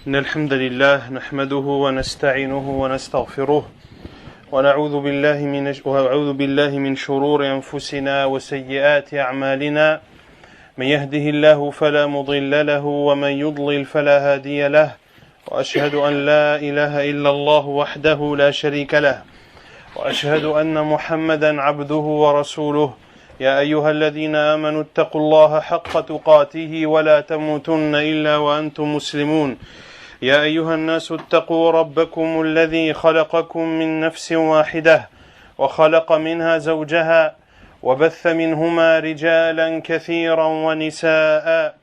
إن الحمد لله نحمده ونستعينه ونستغفره ونعوذ بالله من شرور أنفسنا وسيئات أعمالنا من يهده الله فلا مضل له ومن يضلل فلا هادي له وأشهد أن لا إله إلا الله وحده لا شريك له وأشهد أن محمدا عبده ورسوله يا أيها الذين آمنوا اتقوا الله حق تقاته ولا تموتن إلا وأنتم مسلمون يا أيها الناس اتقوا ربكم الذي خلقكم من نفس واحدة وخلق منها زوجها وبث منهما رجالا كثيرا ونساء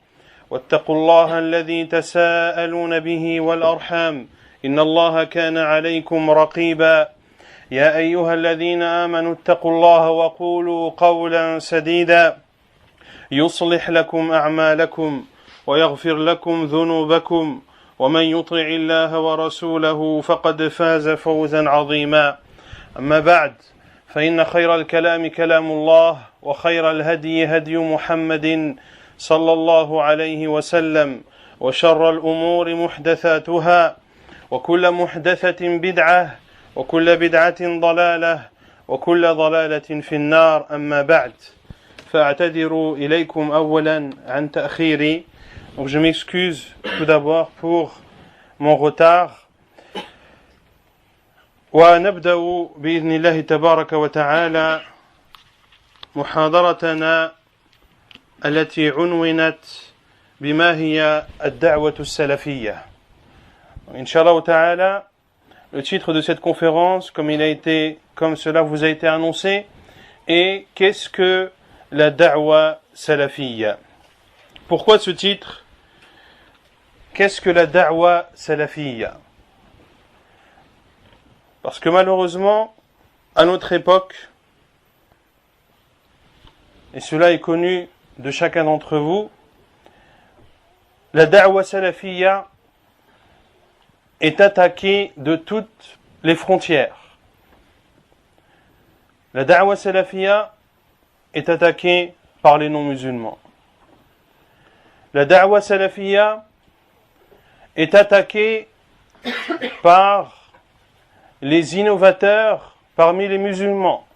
واتقوا الله الذي تساءلون به والأرحام إن الله كان عليكم رقيبا يا أيها الذين آمنوا اتقوا الله وقولوا قولا سديدا يصلح لكم أعمالكم ويغفر لكم ذنوبكم ومن يطع الله ورسوله فقد فاز فوزا عظيما أما بعد فإن خير الكلام كلام الله وخير الهدي هدي محمد صلى الله عليه وسلم وشر الأمور محدثاتها وكل محدثة بدعة وكل بدعة ضلالة وكل ضلالة في النار أما بعد فأعتذر إليكم أولا عن تأخيري. Donc je m'excuse tout d'abord pour mon retard. ونبدأ بإذن الله تبارك وتعالى محاضرتنا التي عنونت بما هي الدعوة السلفية. إن شاء الله تعالى, le titre de cette conférence, comme cela vous a été annoncé, est qu'est-ce que la da'wa salafiyya? Pourquoi ce titre? Qu'est-ce que la da'wa salafiyya? Parce que malheureusement, à notre époque, et cela est connu de chacun d'entre vous, la da'wa salafiyya est attaquée de toutes les frontières. La da'wa salafiyya est attaquée par les non-musulmans. La da'wa salafiyya est attaquée par les innovateurs parmi les musulmans.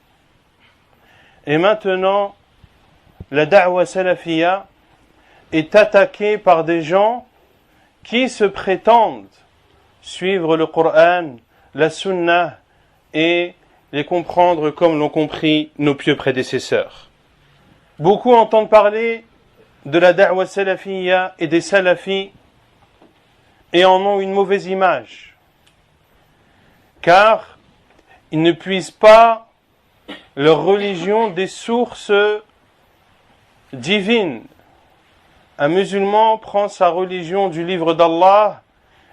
Et maintenant, la da'wa salafiyya est attaquée par des gens qui se prétendent suivre le Coran, la Sunna et les comprendre comme l'ont compris nos pieux prédécesseurs. Beaucoup entendent parler de la da'wa salafiyya et des salafis et en ont une mauvaise image, car ils ne puisent pas leur religion des sources divines. Un musulman prend sa religion du livre d'Allah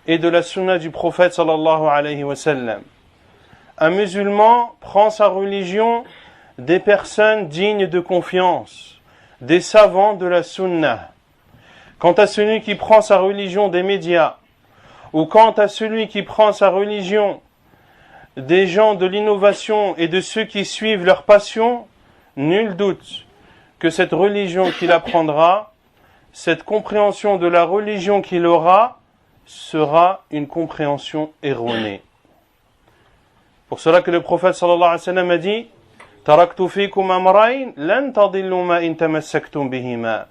et de la sunna du prophète sallallahu alayhi wa sallam. Un musulman prend sa religion des personnes dignes de confiance, des savants de la sunna. Quant à celui qui prend sa religion des médias, ou quant à celui qui prend sa religion des gens de l'innovation et de ceux qui suivent leur passion, nul doute que cette religion qu'il apprendra, cette compréhension de la religion qu'il aura, sera une compréhension erronée. Pour cela que le prophète sallallahu alayhi wa sallam a dit « Taraktu fikum amrayn lan tadillu ma in tamassaktum bihima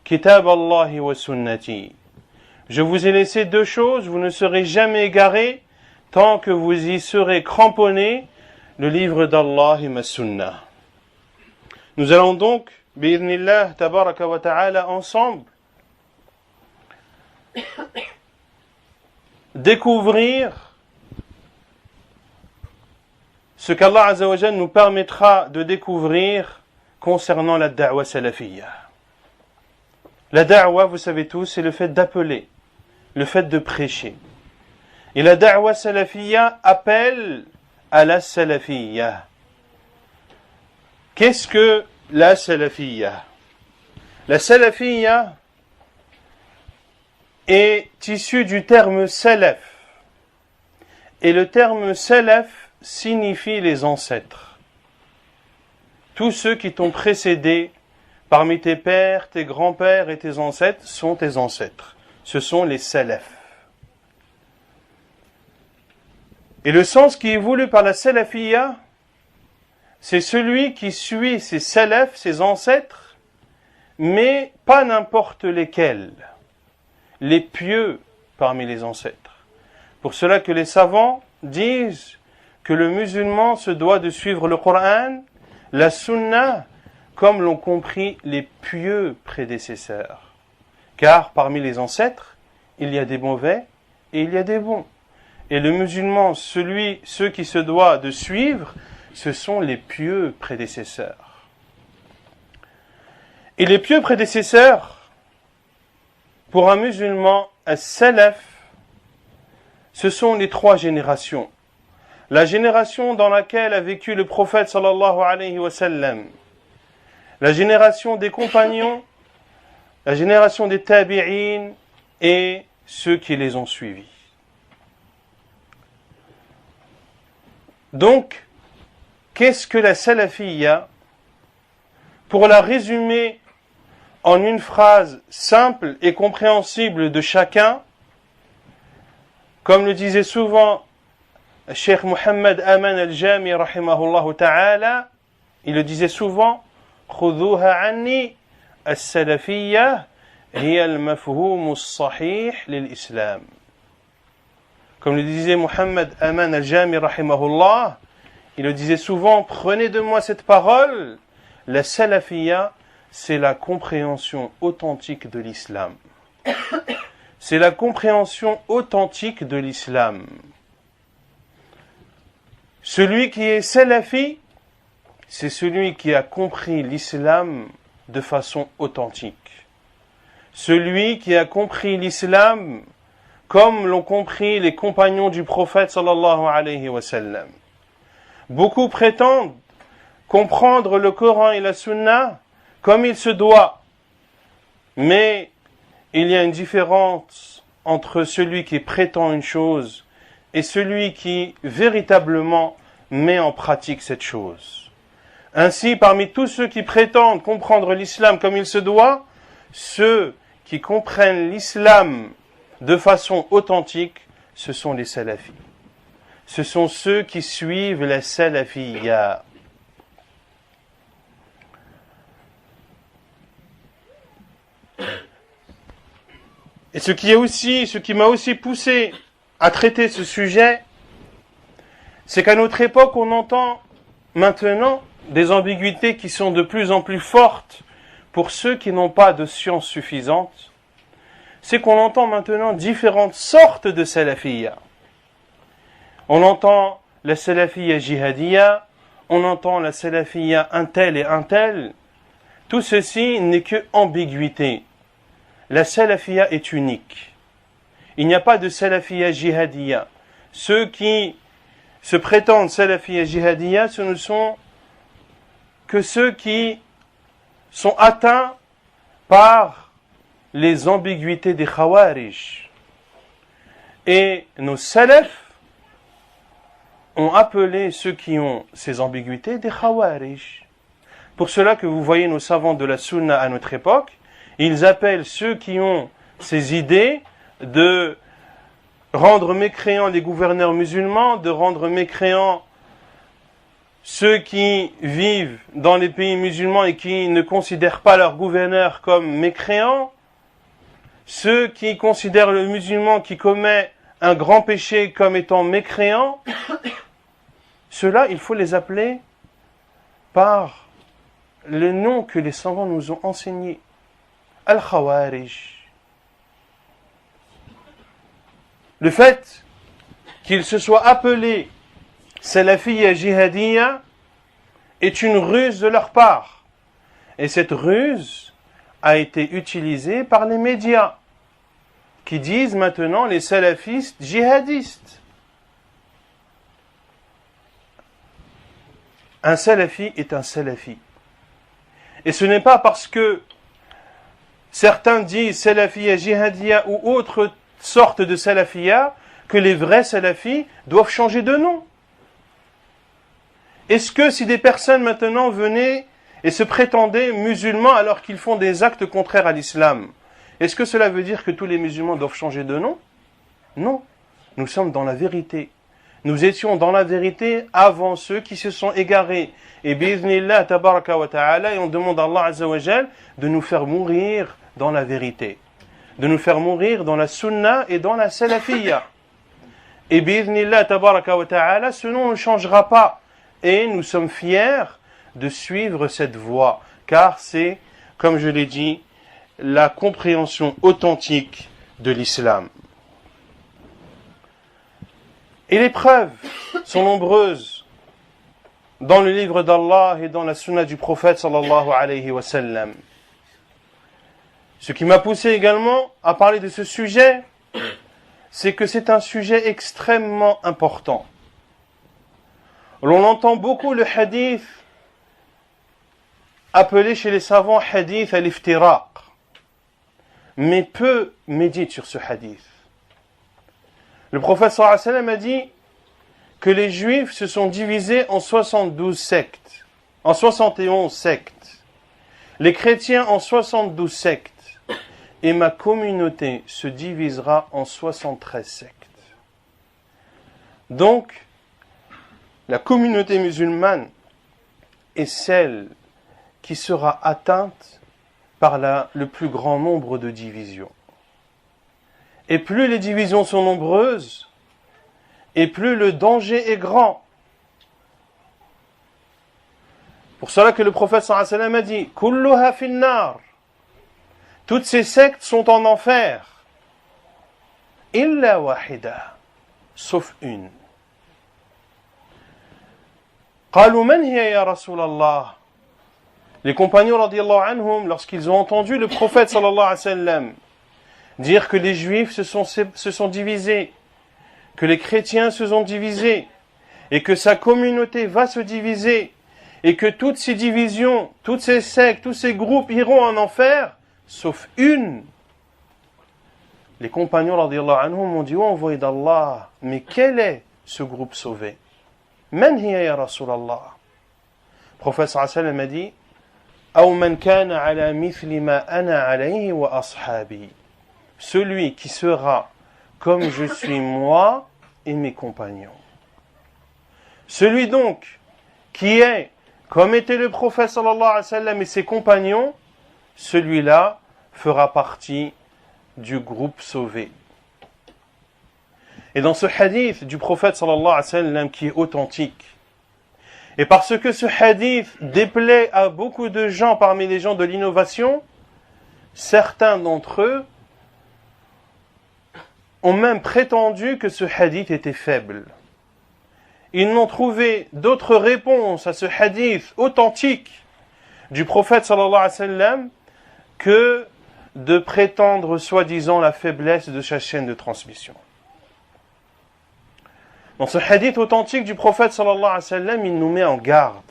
kitab Allahi wa sunnati » Je vous ai laissé deux choses, vous ne serez jamais égarés tant que vous y serez cramponnés, le livre d'Allah et ma sunna. Nous allons donc, bi'idhnillah tabaraka wa ta'ala, ensemble, découvrir ce qu'Allah Azza wa Jal nous permettra de découvrir concernant la da'wa salafiyya. La da'wa, vous savez tous, c'est le fait d'appeler, le fait de prêcher. Et la da'wa salafiyya appelle à la salafiyya. Qu'est-ce que la salafiyya? La salafiyya est issue du terme salaf. Et le terme salaf signifie les ancêtres. Tous ceux qui t'ont précédé parmi tes pères, tes grands-pères et tes ancêtres sont tes ancêtres. Ce sont les salafs. Et le sens qui est voulu par la salafiyya, c'est celui qui suit ses salafs, ses ancêtres, mais pas n'importe lesquels, les pieux parmi les ancêtres. Pour cela que les savants disent que le musulman se doit de suivre le Coran, la Sunna, comme l'ont compris les pieux prédécesseurs. Car parmi les ancêtres, il y a des mauvais et il y a des bons. Et le musulman, ceux qui se doivent de suivre, ce sont les pieux prédécesseurs. Et les pieux prédécesseurs, pour un musulman, as-salaf, ce sont les 3 générations. La génération dans laquelle a vécu le prophète sallallahu alayhi wa sallam, la génération des compagnons, la génération des tabi'in et ceux qui les ont suivis. Donc, qu'est-ce que la salafiyya? Pour la résumer en une phrase simple et compréhensible de chacun, comme le disait souvent Cheikh Mohammed Aman al-Jami rahimahullah ta'ala, il le disait souvent, خذوها عني السلفية هي المفهوم الصحيح للإسلام. Comme le disait Mohammed Aman al-Jami rahimahullah, il le disait souvent, prenez de moi cette parole, la salafiyya, c'est la compréhension authentique de l'islam. C'est la compréhension authentique de l'islam. Celui qui est salafi, c'est celui qui a compris l'islam de façon authentique. Celui qui a compris l'islam comme l'ont compris les compagnons du prophète sallallahu alayhi wa sallam. Beaucoup prétendent comprendre le Coran et la Sunna comme il se doit, mais il y a une différence entre celui qui prétend une chose et celui qui véritablement met en pratique cette chose. Ainsi, parmi tous ceux qui prétendent comprendre l'islam comme il se doit, ceux qui comprennent l'islam de façon authentique, ce sont les salafis. Ce sont ceux qui suivent la salafiyya. Et ce qui m'a aussi poussé à traiter ce sujet, c'est qu'à notre époque, on entend maintenant des ambiguïtés qui sont de plus en plus fortes pour ceux qui n'ont pas de science suffisante. C'est qu'on entend maintenant différentes sortes de salafiyya. On entend la salafiyya jihadiyya, on entend la salafiyya un tel et un tel. Tout ceci n'est que ambiguïté. La salafiyya est unique. Il n'y a pas de salafiyya jihadiyya. Ceux qui se prétendent salafiyya jihadiyya, ce ne sont que ceux qui sont atteints par les ambiguïtés des khawarij. Et nos salafs ont appelé ceux qui ont ces ambiguïtés des khawarij. Pour cela que vous voyez nos savants de la sunna à notre époque, ils appellent ceux qui ont ces idées de rendre mécréants les gouverneurs musulmans, de rendre mécréants ceux qui vivent dans les pays musulmans et qui ne considèrent pas leurs gouverneurs comme mécréants, ceux qui considèrent le musulman qui commet un grand péché comme étant mécréant, ceux-là, il faut les appeler par le nom que les savants nous ont enseigné. Al-Khawarij. Le fait qu'ils se soient appelés Salafiyya Jihadiyya est une ruse de leur part. Et cette ruse a été utilisée par les médias qui disent maintenant les salafistes djihadistes. Un salafi est un salafi. Et ce n'est pas parce que certains disent salafiyya jihadiyya ou autre sorte de salafiyya que les vrais salafis doivent changer de nom. Est-ce que si des personnes maintenant venaient et se prétendaient musulmans alors qu'ils font des actes contraires à l'islam, est-ce que cela veut dire que tous les musulmans doivent changer de nom? Non. Nous sommes dans la vérité. nous étions dans la vérité avant ceux qui se sont égarés. Et bi'idhnillah tabaraka wa ta'ala, et on demande à Allah azza wa jal de nous faire mourir dans la vérité, de nous faire mourir dans la sunna et dans la salafiyya. Et bi'idhnillah tabaraka wa ta'ala, ce nom ne changera pas. Et nous sommes fiers de suivre cette voie, car c'est, comme je l'ai dit, la compréhension authentique de l'islam. Et les preuves sont nombreuses dans le livre d'Allah et dans la sunna du prophète sallallahu alayhi wa sallam. Ce qui m'a poussé également à parler de ce sujet, c'est que c'est un sujet extrêmement important. L'on entend beaucoup le hadith appelé chez les savants hadith al-iftiraq, mais peu méditent sur ce hadith. Le prophète sallallahu alayhi wa sallam a dit que les juifs se sont divisés en 72 sectes, en 71 sectes. Les chrétiens en 72 sectes. Et ma communauté se divisera en 73 sectes. Donc, la communauté musulmane est celle qui sera atteinte par le plus grand nombre de divisions. Et plus les divisions sont nombreuses, et plus le danger est grand. Pour cela que le prophète sallallahu alayhi wa sallam a dit « Kulluha finnar » toutes ces sectes sont en enfer. « Illa wahida » sauf une. « Qalu man hiya ya Rasulallah » Les compagnons radiyallahu anhum, lorsqu'ils ont entendu le prophète sallallahu alayhi wa sallam dire que les juifs se sont divisés, que les chrétiens se sont divisés, et que sa communauté va se diviser, et que toutes ces divisions, toutes ces sectes, tous ces groupes iront en enfer, sauf une. Les compagnons radiyallahu anhum ont dit, oh envoyé d'Allah, mais quel est ce groupe sauvé? Man hiya ya Rasulallah? Le prophète sallallahu alayhi wa sallam a dit, Aw man kana ala mithli ma ana alayhi wa ashabi. Celui qui sera comme je suis moi et mes compagnons. Celui donc qui est comme était le prophète sallallahu alayhi wa sallam et ses compagnons, celui-là fera partie du groupe sauvé. Et dans ce hadith du prophète sallallahu alayhi wa sallam qui est authentique, et parce que ce hadith déplaît à beaucoup de gens parmi les gens de l'innovation, certains d'entre eux ont même prétendu que ce hadith était faible. Ils n'ont trouvé d'autre réponse à ce hadith authentique du prophète sallallahu alayhi wa sallam que de prétendre soi-disant la faiblesse de sa chaîne de transmission. Dans ce hadith authentique du prophète sallallahu alayhi wa sallam, il nous met en garde.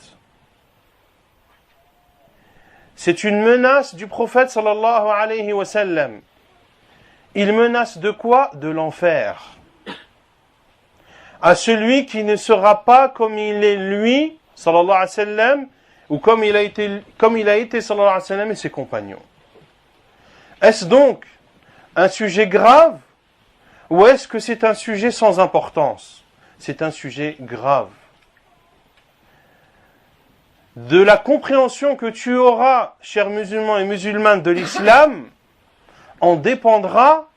C'est une menace du prophète sallallahu alayhi wa sallam. Il menace de quoi? De l'enfer. À celui qui ne sera pas comme il est lui, sallallahu alayhi wa sallam, ou comme il a été sallallahu alayhi wa sallam et ses compagnons. Est-ce donc un sujet grave ou est-ce que c'est un sujet sans importance? C'est un sujet grave. De la compréhension que tu auras, chers musulmans et musulmanes, de l'islam, en dépendra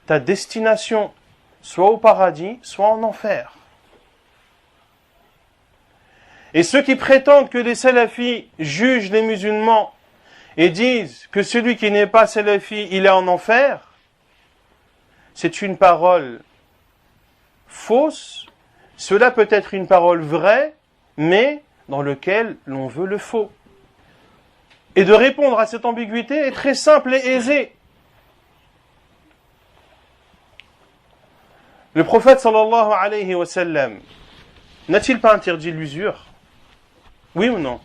ta destination, soit au paradis, soit en enfer. Et ceux qui prétendent que les salafis jugent les musulmans et disent que celui qui n'est pas salafi, il est en enfer, c'est une parole fausse. Cela peut être une parole vraie, mais dans laquelle l'on veut le faux. Et de répondre à cette ambiguïté est très simple et aisé. Le prophète sallallahu alayhi wa sallam n'a-t-il pas interdit l'usure? Oui ou non?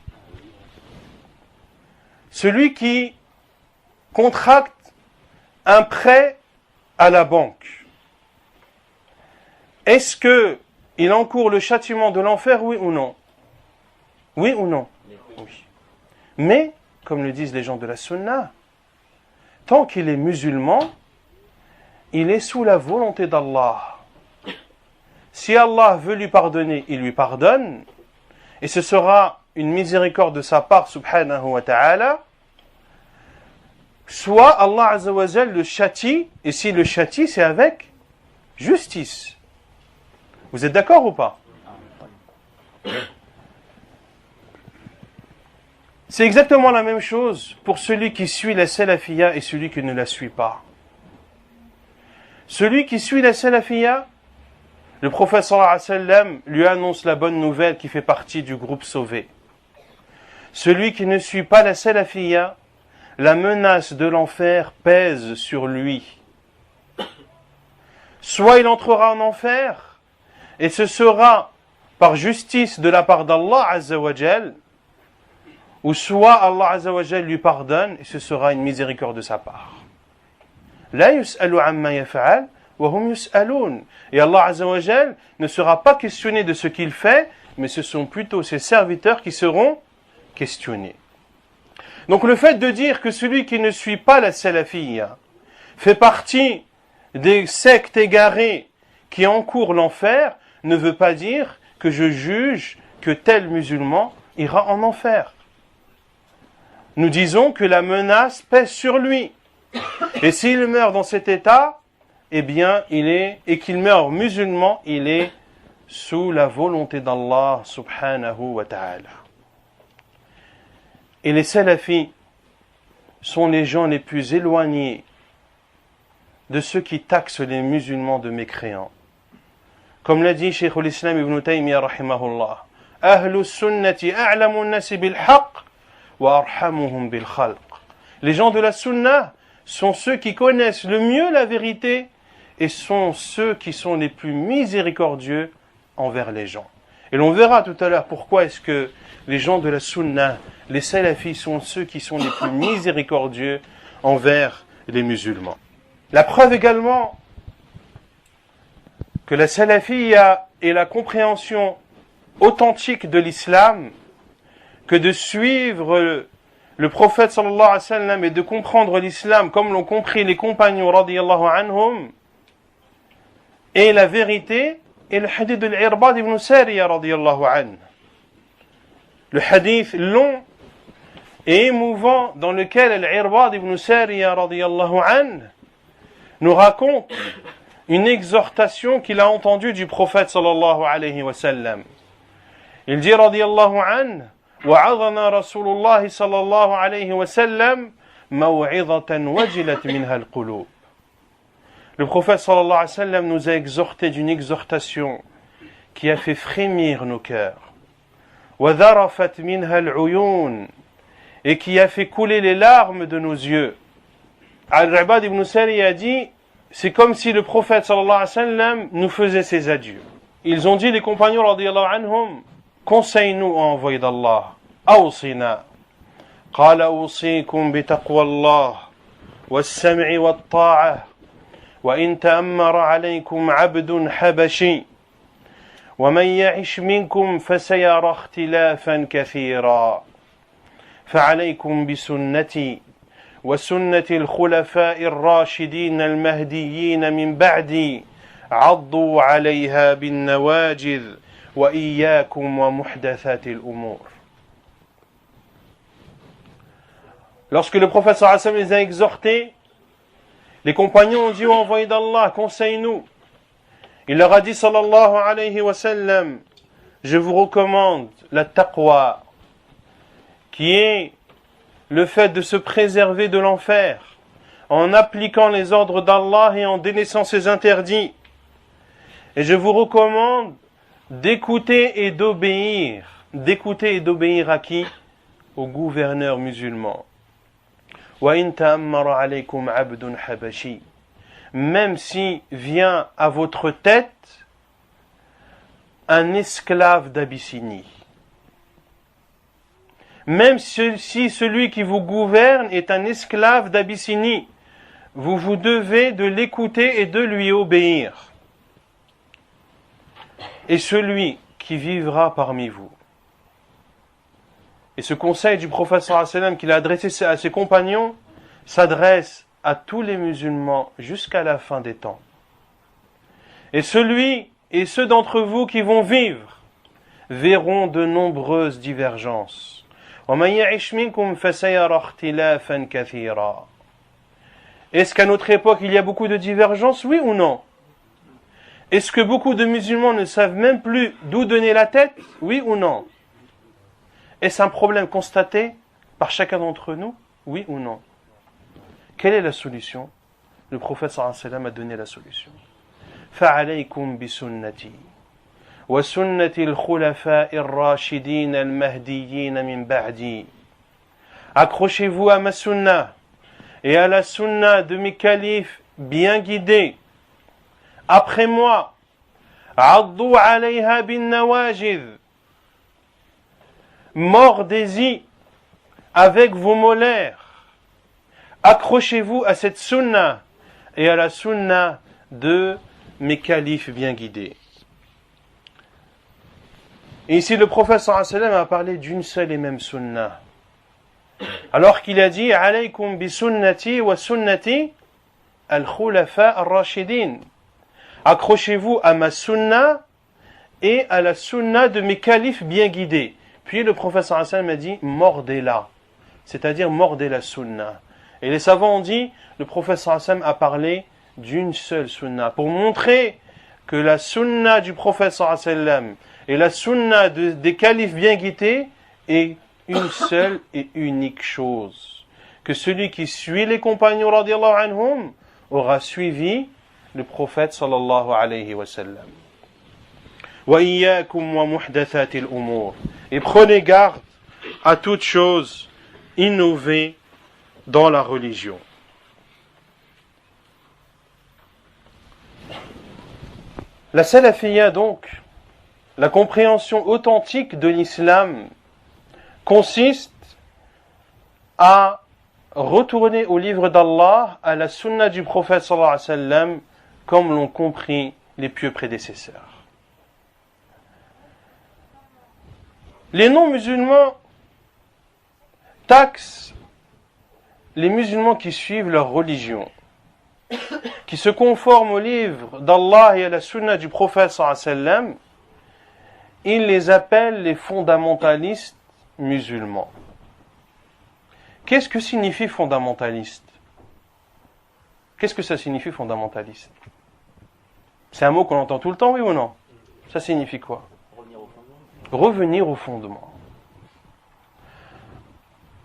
Celui qui contracte un prêt à la banque, est-ce qu'il encourt le châtiment de l'enfer, oui ou non? Oui ou non? Oui. Mais, comme le disent les gens de la sunna, tant qu'il est musulman, il est sous la volonté d'Allah. si Allah veut lui pardonner, il lui pardonne, et ce sera une miséricorde de sa part, subhanahu wa ta'ala, soit Allah Azza wa Jal le châtie, et si le châtie, c'est avec justice. Vous êtes d'accord ou pas? C'est exactement la même chose pour celui qui suit la salafiyya et celui qui ne la suit pas. Celui qui suit la salafiyya, le prophète sallallahu alayhi wa sallam lui annonce la bonne nouvelle qui fait partie du groupe sauvé. Celui qui ne suit pas la salafiyya, la menace de l'enfer pèse sur lui. Soit il entrera en enfer, et ce sera par justice de la part d'Allah Azza wa Jal, ou soit Allah Azza wa Jal lui pardonne, et ce sera une miséricorde de sa part. La yus'alu amma yaf'al, wa hum yus'alun. Et Allah Azza wa Jal ne sera pas questionné de ce qu'il fait, mais ce sont plutôt ses serviteurs qui seront questionnés. Donc le fait de dire que celui qui ne suit pas la salafiyya fait partie des sectes égarées qui encourent l'enfer ne veut pas dire que je juge que tel musulman ira en enfer. Nous disons que la menace pèse sur lui. Et s'il meurt dans cet état, eh bien, et qu'il meurt musulman, il est sous la volonté d'Allah subhanahu wa ta'ala. Et les salafis sont les gens les plus éloignés de ceux qui taxent les musulmans de mécréants. Comme l'a dit Cheikh al-Islam ibn Taymiyyah rahimahullah, Ahlu sunnati a'lamu an-nasi bil haqq wa arhamuhum bil khalq. Les gens de la sunna sont ceux qui connaissent le mieux la vérité et sont ceux qui sont les plus miséricordieux envers les gens. Et l'on verra tout à l'heure pourquoi est-ce que les gens de la sunna, les salafis sont ceux qui sont les plus miséricordieux envers les musulmans. La preuve également que la salafiyya est la compréhension authentique de l'islam, que de suivre le prophète sallallahu alayhi wa sallam et de comprendre l'islam comme l'ont compris les compagnons radiyallahu anhum, et la vérité est le hadith de l'Irbad ibn Sariya radiyallahu anhu. Le hadith long et émouvant dans lequel l'Irbad ibn Sariya radiyallahu anhu nous raconte une exhortation qu'il a entendue du prophète sallallahu alayhi wa sallam. Il dit radiyallahu anhu, وعظنا رسول الله صلى الله عليه وسلم موعظة وجلت منها القلوب. Le prophète sallallahu alayhi wa sallam nous a exhorté d'une exhortation qui a fait frémir nos cœurs. وذرفت منها العيون, et qui a fait couler les larmes de nos yeux. Al-Ibad ibn Sari a dit, c'est comme si le prophète sallallahu alayhi wa sallam nous faisait ses adieux. Ils ont dit, les compagnons radiyallahu anhum, conseille-nous, ô envoyé d'Allah, awsina. قال أوصيكم بتقوى الله والسمع والطاعة وإن تأمر عليكم عبد حبشي ومن يعش منكم فسيرى اختلافا كثيرا فعليكم بسنتي وسنة الخلفاء الراشدين المهديين من بعدي عضوا عليها بالنواجذ وإياكم ومحدثات الأمور. Lorsque le prophète sallallahu alayhi wa sallam les a exhortés, les compagnons ont dit, ô envoyé d'Allah, conseille-nous. Il leur a dit sallallahu alayhi wa sallam, je vous recommande la taqwa, qui est le fait de se préserver de l'enfer en appliquant les ordres d'Allah et en délaissant ses interdits. Et je vous recommande d'écouter et d'obéir. D'écouter et d'obéir à qui? Au gouverneur musulman. وَإِن تَأَمَّرَ عَلَيْكُمْ عَبْدٌ حَبَشِي. Même si vient à votre tête un esclave d'Abyssinie. Même si celui qui vous gouverne est un esclave d'Abyssinie, vous devez de l'écouter et de lui obéir. Et celui qui vivra parmi vous. Et ce conseil du prophète sallallahu alayhi wa sallam qu'il a adressé à ses compagnons s'adresse à tous les musulmans jusqu'à la fin des temps. Et celui et ceux d'entre vous qui vont vivre verront de nombreuses divergences. وَمَنْ يَعِشْ مِنْكُمْ فَسَيَرَى اخْتِلَافًا كَثِيرًا. Est-ce qu'à notre époque il y a beaucoup de divergences, oui ou non? Est-ce que beaucoup de musulmans ne savent même plus d'où donner la tête, oui ou non? Est-ce un problème constaté par chacun d'entre nous, oui ou non? Quelle est la solution? Le prophète sallallahu alayhi wa sallam a donné la solution. فَعَلَيْكُمْ بِسُنَّتِي وَسُنَّةِ الْخُلَفَاءِ الرَّاشِدِينَ الْمَهْدِيِّينَ مِنْ بَعْدِي. Accrochez-vous à ma sunna et à la sunna de mes califes bien guidés après moi. عَضُّوا عَلَيْهَا بِالنَّوَاجِذِ. Mordez-y avec vos molaires. Accrochez-vous à cette sunna et à la sunna de mes califes bien guidés. Et ici le prophète sallallahu alayhi wa sallam a parlé d'une seule et même sunna. Alors qu'il a dit alaykum bi sunnati wa sunnati al-khulafa ar-rashidin. Accrochez-vous à ma sunna et à la sunna de mes califes bien guidés. Puis le prophète sallallahu alayhi wa sallam a dit mordez-la, c'est-à-dire mordez la sunna. Et les savants ont dit le prophète sallallahu alayhi wa sallam a parlé d'une seule sunna pour montrer que la sunna du prophète sallallahu alayhi wa sallam et la sunna des califes bien guidés est une seule et unique chose. Que celui qui suit les compagnons radiyallahu anhum aura suivi le prophète sallallahu alayhi wa sallam. Wa iyyakum wa muhdathatil umur. Et prenez garde à toute chose innovée dans la religion. La salafiyya donc, la compréhension authentique de l'islam consiste à retourner au livre d'Allah, à la sunna du prophète sallallahu alayhi wa sallam, comme l'ont compris les pieux prédécesseurs. Les non-musulmans taxent les musulmans qui suivent leur religion, qui se conforment au livre d'Allah et à la sunna du prophète sallallahu alayhi wa sallam. Ils les appellent les fondamentalistes musulmans. Qu'est-ce que signifie fondamentaliste? Qu'est-ce que ça signifie fondamentaliste? C'est un mot qu'on entend tout le temps, oui ou non? Ça signifie quoi? Revenir au fondement.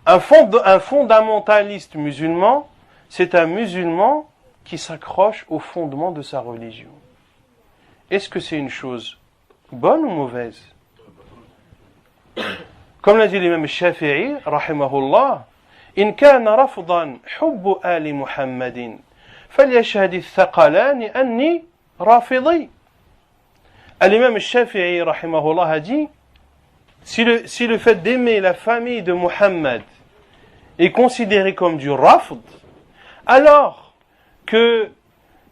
Un fondamentaliste musulman, c'est un musulman qui s'accroche au fondement de sa religion. Est-ce que c'est une chose bonne ou mauvaise? Comme l'a dit l'imam Shafi'i, rahimahullah, إن كان رفضا حب آل محمد فليشهد الثقلان أني رافضي. L'imam Shafi'i, rahimahullah, a dit si le fait d'aimer la famille de Muhammad est considéré comme du rafd, alors que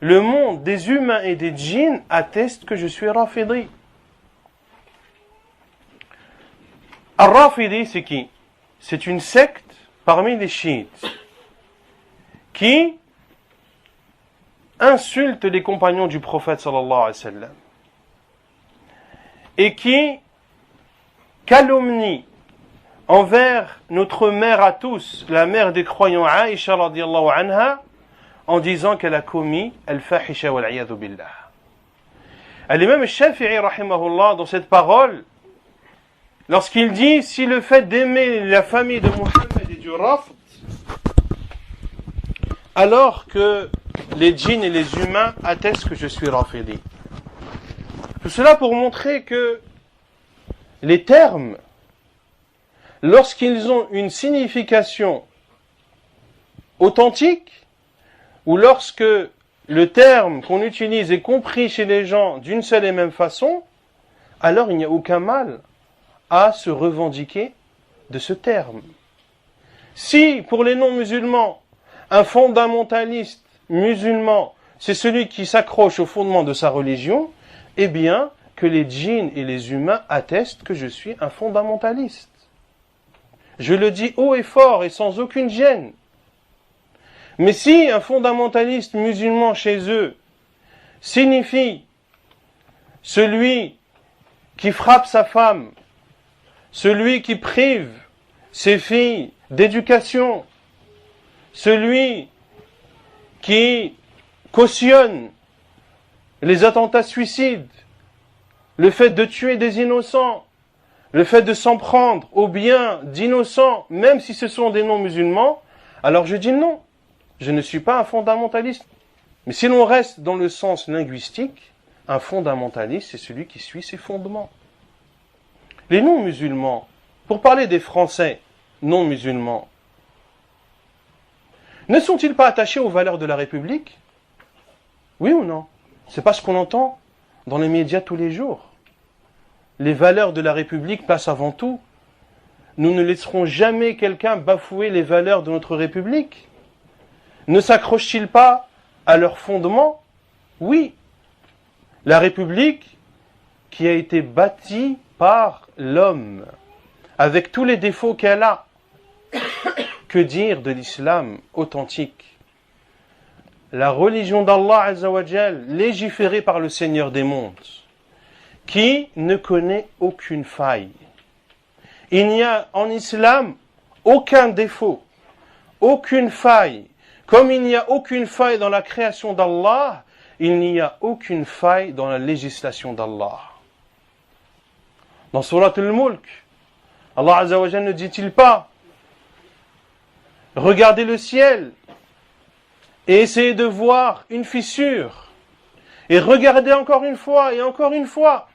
le monde des humains et des djinns atteste que je suis rafidi. Al-Rafidi, c'est qui? C'est une secte parmi les chiites qui insulte les compagnons du prophète sallallahu alayhi wa sallam et qui calomnie envers notre mère à tous, la mère des croyants Aïcha radiyallahu anha, en disant qu'elle a commis al-fahisha wal-'iyadhu billah. L'imam Shafi'i rahimahullah, dans cette parole, lorsqu'il dit si le fait d'aimer la famille de Muhammad est du rafd, alors que les djinns et les humains attestent que je suis rafidi. Tout cela pour montrer que les termes, lorsqu'ils ont une signification authentique, ou lorsque le terme qu'on utilise est compris chez les gens d'une seule et même façon, alors il n'y a aucun mal à se revendiquer de ce terme. Si, pour les non-musulmans, un fondamentaliste musulman, c'est celui qui s'accroche au fondement de sa religion, eh bien, que les djinns et les humains attestent que je suis un fondamentaliste. Je le dis haut et fort et sans aucune gêne. Mais si un fondamentaliste musulman chez eux signifie celui qui frappe sa femme, celui qui prive ses filles d'éducation, celui qui cautionne les attentats suicides, le fait de tuer des innocents, le fait de s'en prendre aux biens d'innocents, même si ce sont des non-musulmans, alors je dis non, je ne suis pas un fondamentaliste. Mais si l'on reste dans le sens linguistique, un fondamentaliste, c'est celui qui suit ses fondements. Les non-musulmans, pour parler des Français non-musulmans, ne sont-ils pas attachés aux valeurs de la République? Oui ou non? C'est pas ce qu'on entend dans les médias tous les jours. Les valeurs de la République passent avant tout. Nous ne laisserons jamais quelqu'un bafouer les valeurs de notre République. Ne s'accrochent-ils pas à leurs fondements? Oui. La République qui a été bâtie par l'homme, avec tous les défauts qu'elle a. Que dire de l'islam authentique? La religion d'Allah Azzawajal, légiférée par le Seigneur des mondes, qui ne connaît aucune faille. Il n'y a en islam aucun défaut, aucune faille. Comme il n'y a aucune faille dans la création d'Allah, il n'y a aucune faille dans la législation d'Allah. Dans Surat al-Mulk, Allah Azzawajal ne dit-il pas: regardez le ciel et essayez de voir une fissure, et regardez encore une fois et encore une fois.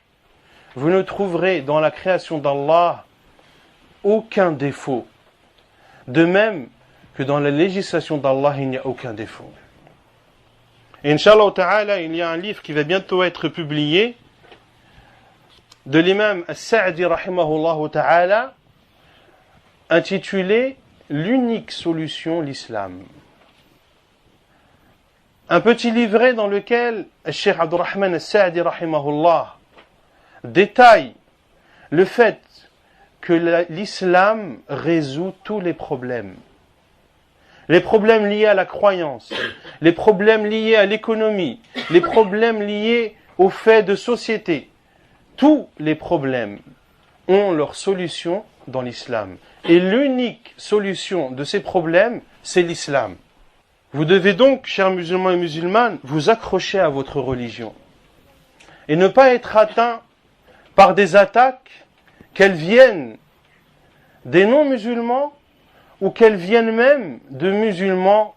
Vous ne trouverez dans la création d'Allah aucun défaut. De même que dans la législation d'Allah, il n'y a aucun défaut. Et Inch'Allah Ta'ala, il y a un livre qui va bientôt être publié de l'imam As-Sa'di rahimahullah Ta'ala, intitulé L'unique solution, l'islam. Un petit livret dans lequel Cheikh Abdurrahman As-Sa'di rahimahullah détaille le fait que l'islam résout tous les problèmes. Les problèmes liés à la croyance, les problèmes liés à l'économie, les problèmes liés aux faits de société. Tous les problèmes ont leur solution dans l'islam. Et l'unique solution de ces problèmes, c'est l'islam. Vous devez donc, chers musulmans et musulmanes, vous accrocher à votre religion. Et ne pas être atteint par des attaques, qu'elles viennent des non-musulmans ou qu'elles viennent même de musulmans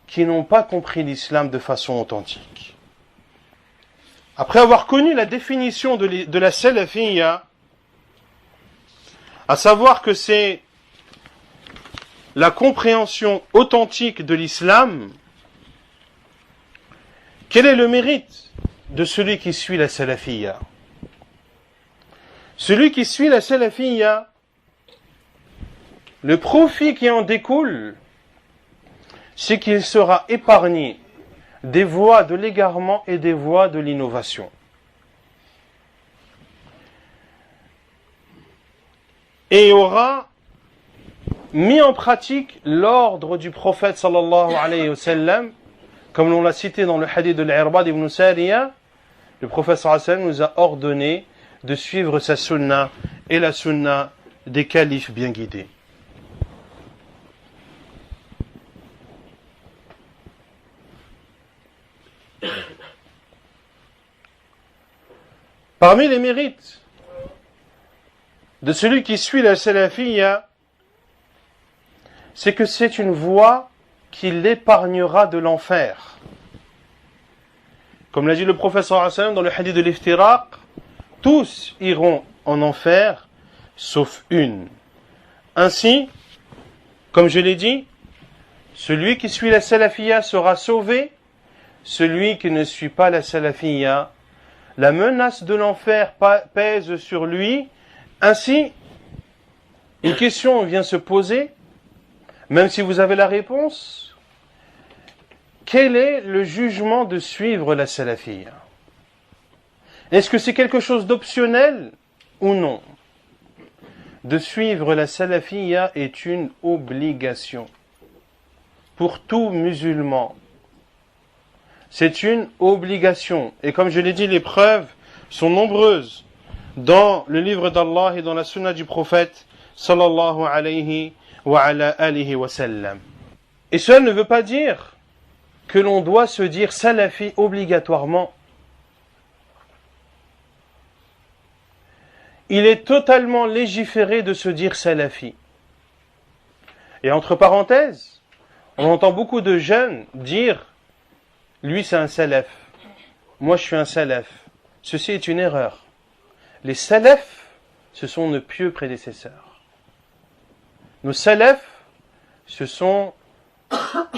qui n'ont pas compris l'islam de façon authentique. Après avoir connu la définition de la salafiyya, à savoir que c'est la compréhension authentique de l'islam, quel est le mérite de celui qui suit la salafiyya? Celui qui suit la salafiyya, le profit qui en découle, c'est qu'il sera épargné des voies de l'égarement et des voies de l'innovation. Et aura mis en pratique l'ordre du prophète sallallahu alayhi wa sallam, comme l'on l'a cité dans le hadith de l'Irbad ibn Sariya. Le prophète sallallahu alayhi wa sallam nous a ordonné de suivre sa sunna et la sunna des califes bien guidés. Parmi les mérites de celui qui suit la salafiyya, c'est que c'est une voie qui l'épargnera de l'enfer. Comme l'a dit le prophète sallallahu alayhi wa sallam dans le hadith de l'Iftiraq, tous iront en enfer, sauf une. Ainsi, comme je l'ai dit, celui qui suit la salafiyya sera sauvé, celui qui ne suit pas la salafiyya, la menace de l'enfer pèse sur lui. Ainsi, une question vient se poser, même si vous avez la réponse: quel est le jugement de suivre la salafiyya? Est-ce que c'est quelque chose d'optionnel ou non? De suivre la salafiyya est une obligation pour tout musulman. C'est une obligation. Et comme je l'ai dit, les preuves sont nombreuses dans le livre d'Allah et dans la sunna du prophète sallallahu alayhi wa ala alihi wa sallam. Et cela ne veut pas dire que l'on doit se dire salafi obligatoirement. Il est totalement légiféré de se dire salafi. Et entre parenthèses, on entend beaucoup de jeunes dire « lui c'est un salaf, moi je suis un salaf ». Ceci est une erreur. Les salafs, ce sont nos pieux prédécesseurs. Nos salafs, ce sont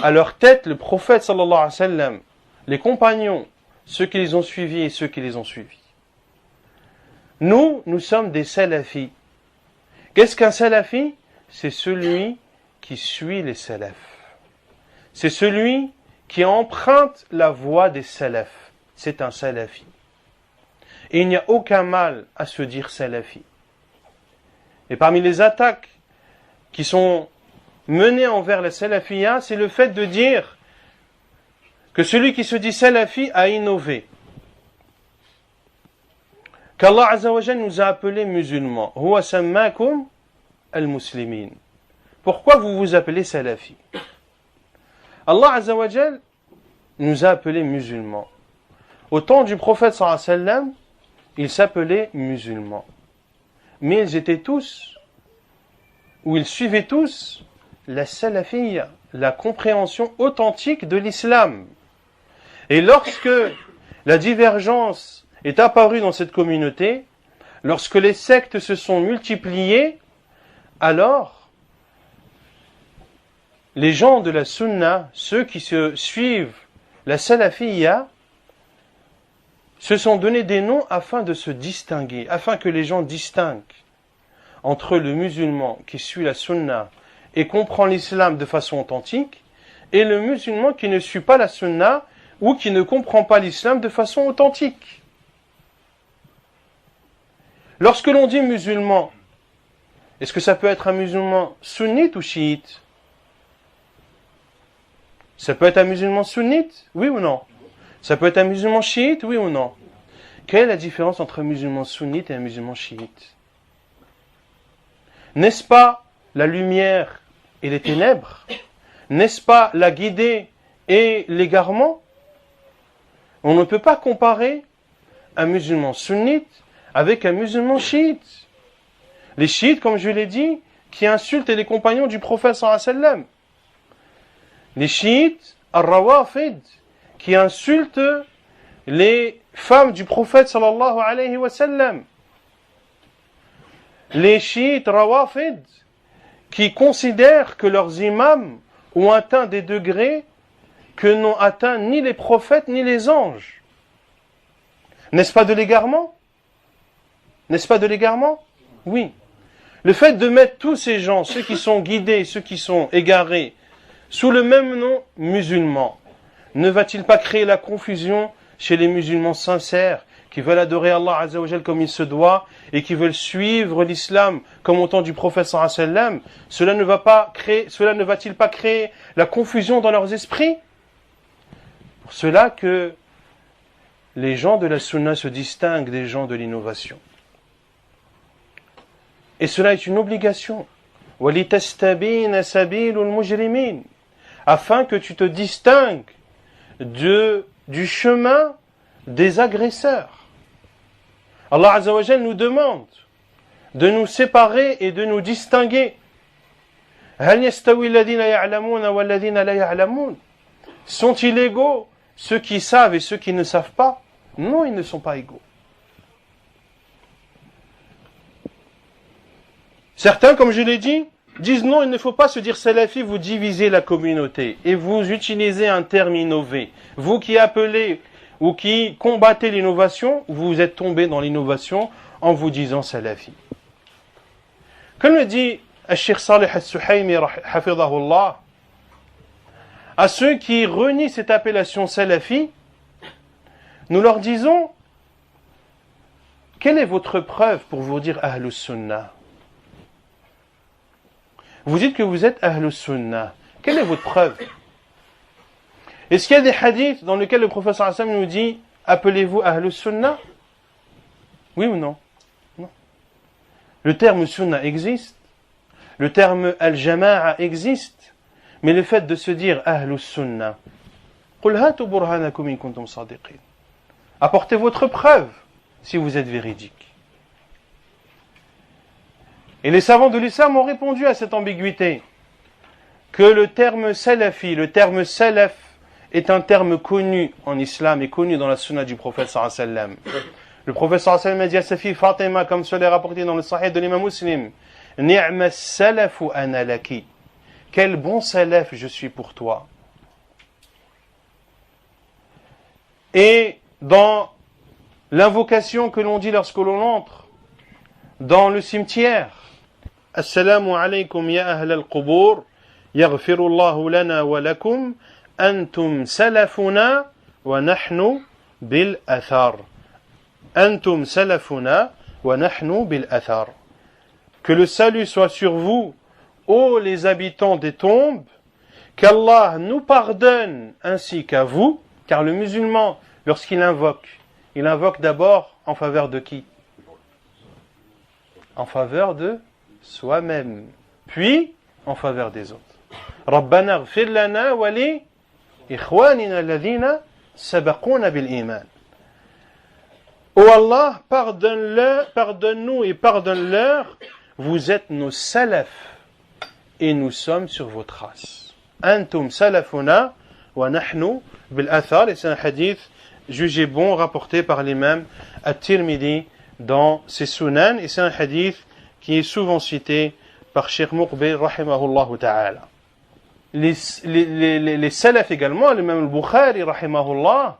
à leur tête le prophète sallallahu alayhi wa sallam, les compagnons, ceux qui les ont suivis et ceux qui les ont suivis. Nous sommes des salafis. Qu'est-ce qu'un salafi? C'est celui qui suit les salafs. C'est celui qui emprunte la voie des salafs. C'est un salafi. Et il n'y a aucun mal à se dire salafi. Et parmi les attaques qui sont menées envers la salafiyya, c'est le fait de dire que celui qui se dit salafi a innové. Qu'Allah Azza wa Jal nous a appelés musulmans. Huwa sammakum al-muslimin. Pourquoi vous vous appelez salafi? Allah Azza wa Jal nous a appelés musulmans. Au temps du prophète sallallahu alayhi wa sallam, ils s'appelaient musulmans. Mais ils étaient tous, ou ils suivaient tous, la salafiyya, la compréhension authentique de l'islam. Et lorsque la divergence est apparue dans cette communauté, lorsque les sectes se sont multipliées, alors les gens de la sunna, ceux qui se suivent la salafiyya, se sont donné des noms afin de se distinguer, afin que les gens distinguent entre le musulman qui suit la sunna et comprend l'islam de façon authentique, et le musulman qui ne suit pas la sunna ou qui ne comprend pas l'islam de façon authentique. Lorsque l'on dit musulman, est-ce que ça peut être un musulman sunnite ou chiite? Ça peut être un musulman sunnite, oui ou non? Ça peut être un musulman chiite, oui ou non? Quelle est la différence entre un musulman sunnite et un musulman chiite? N'est-ce pas la lumière et les ténèbres? N'est-ce pas la guidée et l'égarement? On ne peut pas comparer un musulman sunnite avec un musulman chiite. Les chiites, comme je l'ai dit, qui insultent les compagnons du prophète sallallahu alayhi wa sallam. Les chiites, al-rawafid, qui insultent les femmes du prophète sallallahu alayhi wa sallam. Les chiites rawafid, qui considèrent que leurs imams ont atteint des degrés que n'ont atteint ni les prophètes ni les anges. N'est-ce pas de l'égarement? N'est-ce pas de l'égarement? Oui. Le fait de mettre tous ces gens, ceux qui sont guidés, ceux qui sont égarés, sous le même nom musulman, ne va-t-il pas créer la confusion chez les musulmans sincères qui veulent adorer Allah Azza wa Jal comme il se doit et qui veulent suivre l'islam comme au temps du prophète sallallahu alayhi wa sallam? Cela ne va-t-il pas créer la confusion dans leurs esprits? Pour cela que les gens de la sunna se distinguent des gens de l'innovation. Et cela est une obligation. وَلِتَسْتَبِينَ سَبِيلُ الْمُجْرِمِينَ, afin que tu te distingues du chemin des agresseurs. Allah Azza wa Jal nous demande de nous séparer et de nous distinguer. هَلْ يَسْتَوِي الَّذِينَ يَعْلَمُونَ وَالَّذِينَ لَا يَعْلَمُونَ? Sont-ils égaux, ceux qui savent et ceux qui ne savent pas? Non, ils ne sont pas égaux. Certains, comme je l'ai dit, disent non, il ne faut pas se dire salafi, vous divisez la communauté et vous utilisez un terme innové. Vous qui appelez ou qui combattez l'innovation, vous êtes tombés dans l'innovation en vous disant salafi. Comme le dit Cheikh Salih al-Suhaymi, hafidhahullah, à ceux qui renient cette appellation salafi, nous leur disons, quelle est votre preuve pour vous dire Ahlus Sunnah? Vous dites que vous êtes Ahlus Sunnah. Quelle est votre preuve? Est-ce qu'il y a des hadiths dans lesquels le prophète sallallahu alayhi wa sallam nous dit appelez-vous Ahlus Sunnah? Oui ou non? Non. Le terme sunna existe. Le terme al-jama'a existe. Mais le fait de se dire ahlus sunna, qul hatu burhanakum in kuntum sadiqin. Apportez votre preuve si vous êtes véridique. Et les savants de l'islam ont répondu à cette ambiguïté, que le terme salafi, le terme salaf, est un terme connu en islam et connu dans la sunna du prophète sallallahu alayhi wa sallam. Le prophète sallallahu alayhi wa sallam a dit à sa fille Fatima, comme cela est rapporté dans le sahih de l'imam Muslim, Ni'ma salafu ana laki. Quel bon salaf je suis pour toi. Et dans l'invocation que l'on dit lorsque l'on entre dans le cimetière, Assalamu alaykum ya ahl al-qubur, yaghfirullahu lana wa lakum, antum salafuna wa nahnu bil athar. Antum salafuna wa nahnu bil athar. Que le salut soit sur vous, ô les habitants des tombes, qu'Allah nous pardonne ainsi qu'à vous, car le musulman, lorsqu'il invoque, il invoque d'abord en faveur de qui? En faveur de soi-même, puis en faveur des autres. Rabbana ighfir lana wa li ikhwanina alladhina sabaquna bil iman. Ô Allah, pardonne-nous et pardonne-leur, vous êtes nos salafs et nous sommes sur vos traces. Antum salafuna wa nahnu bil athar. Et c'est un hadith jugé bon, rapporté par l'imam At-Tirmidhi dans ses Sunan, et c'est un hadith qui est souvent cité par Cheikh Muqbil rahimahullah ta'ala. Les salaf également, l'imam al-Bukhari rahimahullah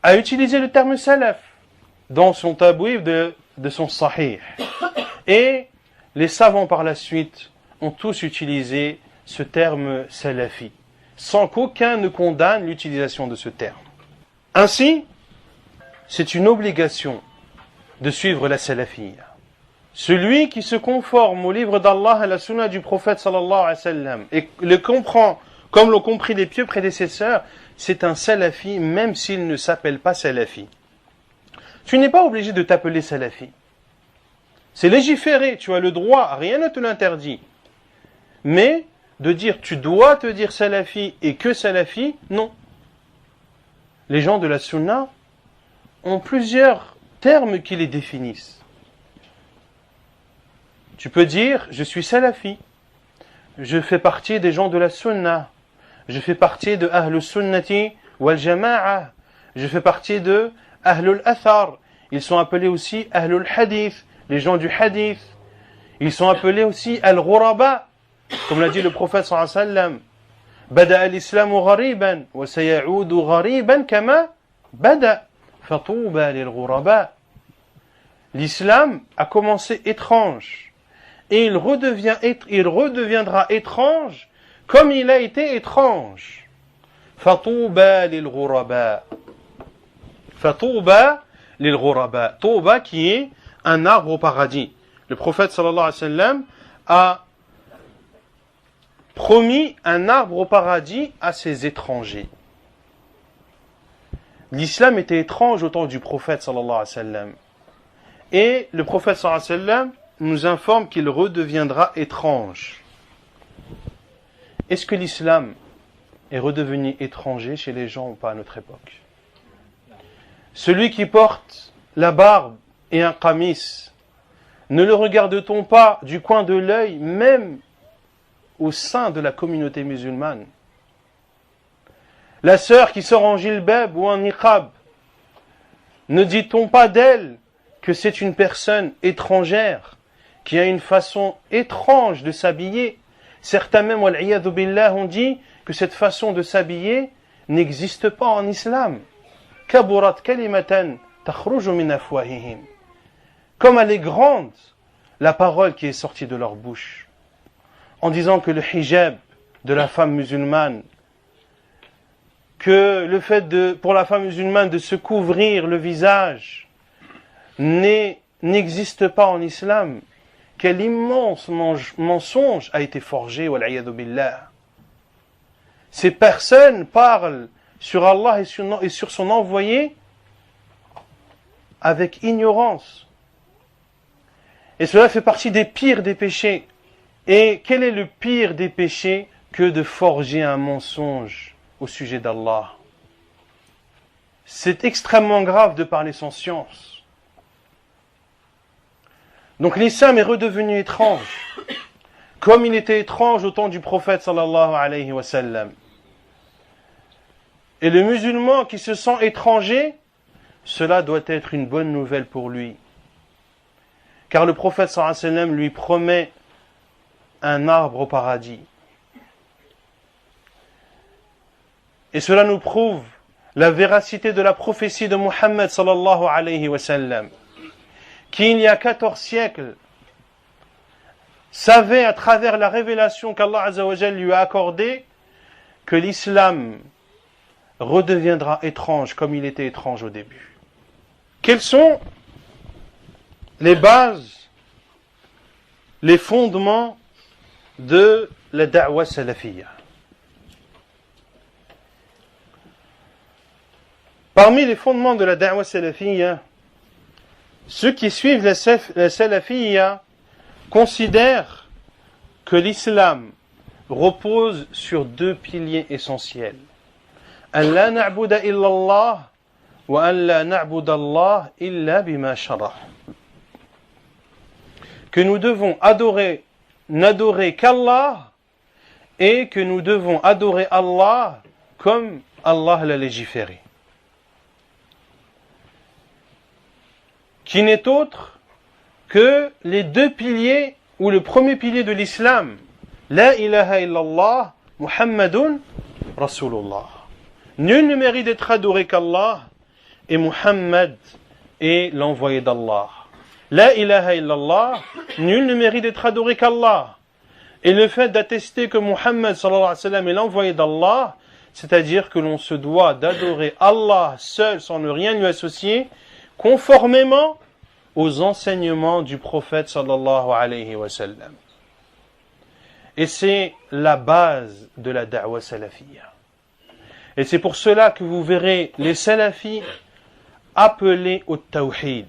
a utilisé le terme salaf dans son tabouib de son sahih. Et les savants par la suite ont tous utilisé ce terme salafi, sans qu'aucun ne condamne l'utilisation de ce terme. Ainsi, c'est une obligation de suivre la salafiyya. Celui qui se conforme au livre d'Allah et à la sunna du prophète sallallahu alayhi wa sallam et le comprend comme l'ont compris les pieux prédécesseurs, c'est un salafi même s'il ne s'appelle pas salafi. Tu n'es pas obligé de t'appeler salafi. C'est légiféré, tu as le droit, rien ne te l'interdit. Mais de dire tu dois te dire salafi et que salafi, non. Les gens de la sunna ont plusieurs termes qui les définissent. Tu peux dire, je suis salafi, je fais partie des gens de la sunna, je fais partie de Ahlus Sunnati wal Jama'a, je fais partie de Ahlul Athar. Ils sont appelés aussi Ahlul Hadith, les gens du Hadith. Ils sont appelés aussi Al-Ghuraba, comme l'a dit le prophète sallallahu alayhi wa sallam. Bada al-islamu ghariban, wa sayaudu ghariban kama bada, fatouba lil ghuraba. L'islam a commencé étrange. Et il redeviendra étrange comme il a été étrange. Fatouba lil ghuraba. Fatouba lil ghuraba. Touba qui est un arbre au paradis. Le prophète sallallahu alayhi wa sallam a promis un arbre au paradis à ses étrangers. L'islam était étrange au temps du prophète sallallahu alayhi wa sallam. Et le prophète sallallahu alayhi wa sallam nous informe qu'il redeviendra étrange. Est-ce que l'islam est redevenu étranger chez les gens ou pas à notre époque? Celui qui porte la barbe et un qamis, ne le regarde-t-on pas du coin de l'œil, même au sein de la communauté musulmane? La sœur qui sort en jilbab ou en niqab, ne dit-on pas d'elle que c'est une personne étrangère, qui a une façon étrange de s'habiller? Certains même, wal-iyadhu billah, ont dit que cette façon de s'habiller n'existe pas en islam. Kaburat kalimatan takhruju min afwahihim. Comme elle est grande, la parole qui est sortie de leur bouche, en disant que le hijab de la femme musulmane, que le fait pour la femme musulmane de se couvrir le visage n'existe pas en islam. Quel immense mensonge a été forgé, wal-iyadhu billah. Ces personnes parlent sur Allah et sur son envoyé avec ignorance. Et cela fait partie des pires des péchés. Et quel est le pire des péchés que de forger un mensonge au sujet d'Allah? C'est extrêmement grave de parler sans science. Donc l'islam est redevenu étrange, comme il était étrange au temps du prophète sallallahu alayhi wa sallam. Et le musulman qui se sent étranger, cela doit être une bonne nouvelle pour lui. Car le prophète sallallahu alayhi wa sallam lui promet un arbre au paradis. Et cela nous prouve la véracité de la prophétie de Muhammad sallallahu alayhi wa sallam, qui il y a 14 siècles savait à travers la révélation qu'Allah azza wa jalla lui a accordée que l'islam redeviendra étrange comme il était étrange au début. Quelles sont les bases, les fondements de la da'wa salafiyya? Parmi les fondements de la da'wa salafiyya, ceux qui suivent la salafiyya considèrent que l'islam repose sur deux piliers essentiels. An la na'buda illa Allah wa an la na'buda Allah illa bima shara'. Que nous devons n'adorer qu'Allah et que nous devons adorer Allah comme Allah l'a légiféré. Qui n'est autre que les deux piliers, ou le premier pilier de l'islam, La ilaha illallah, Muhammadun Rasulullah. Nul ne mérite d'être adoré qu'Allah, et Muhammad est l'envoyé d'Allah. La ilaha illallah, nul ne mérite d'être adoré qu'Allah. Et le fait d'attester que Muhammad sallallahu alayhi wa sallam est l'envoyé d'Allah, c'est-à-dire que l'on se doit d'adorer Allah seul sans ne rien lui associer, conformément aux enseignements du prophète sallallahu alayhi wa sallam. Et c'est la base de la da'wa salafiyya. Et c'est pour cela que vous verrez les salafis appelés au tawhid.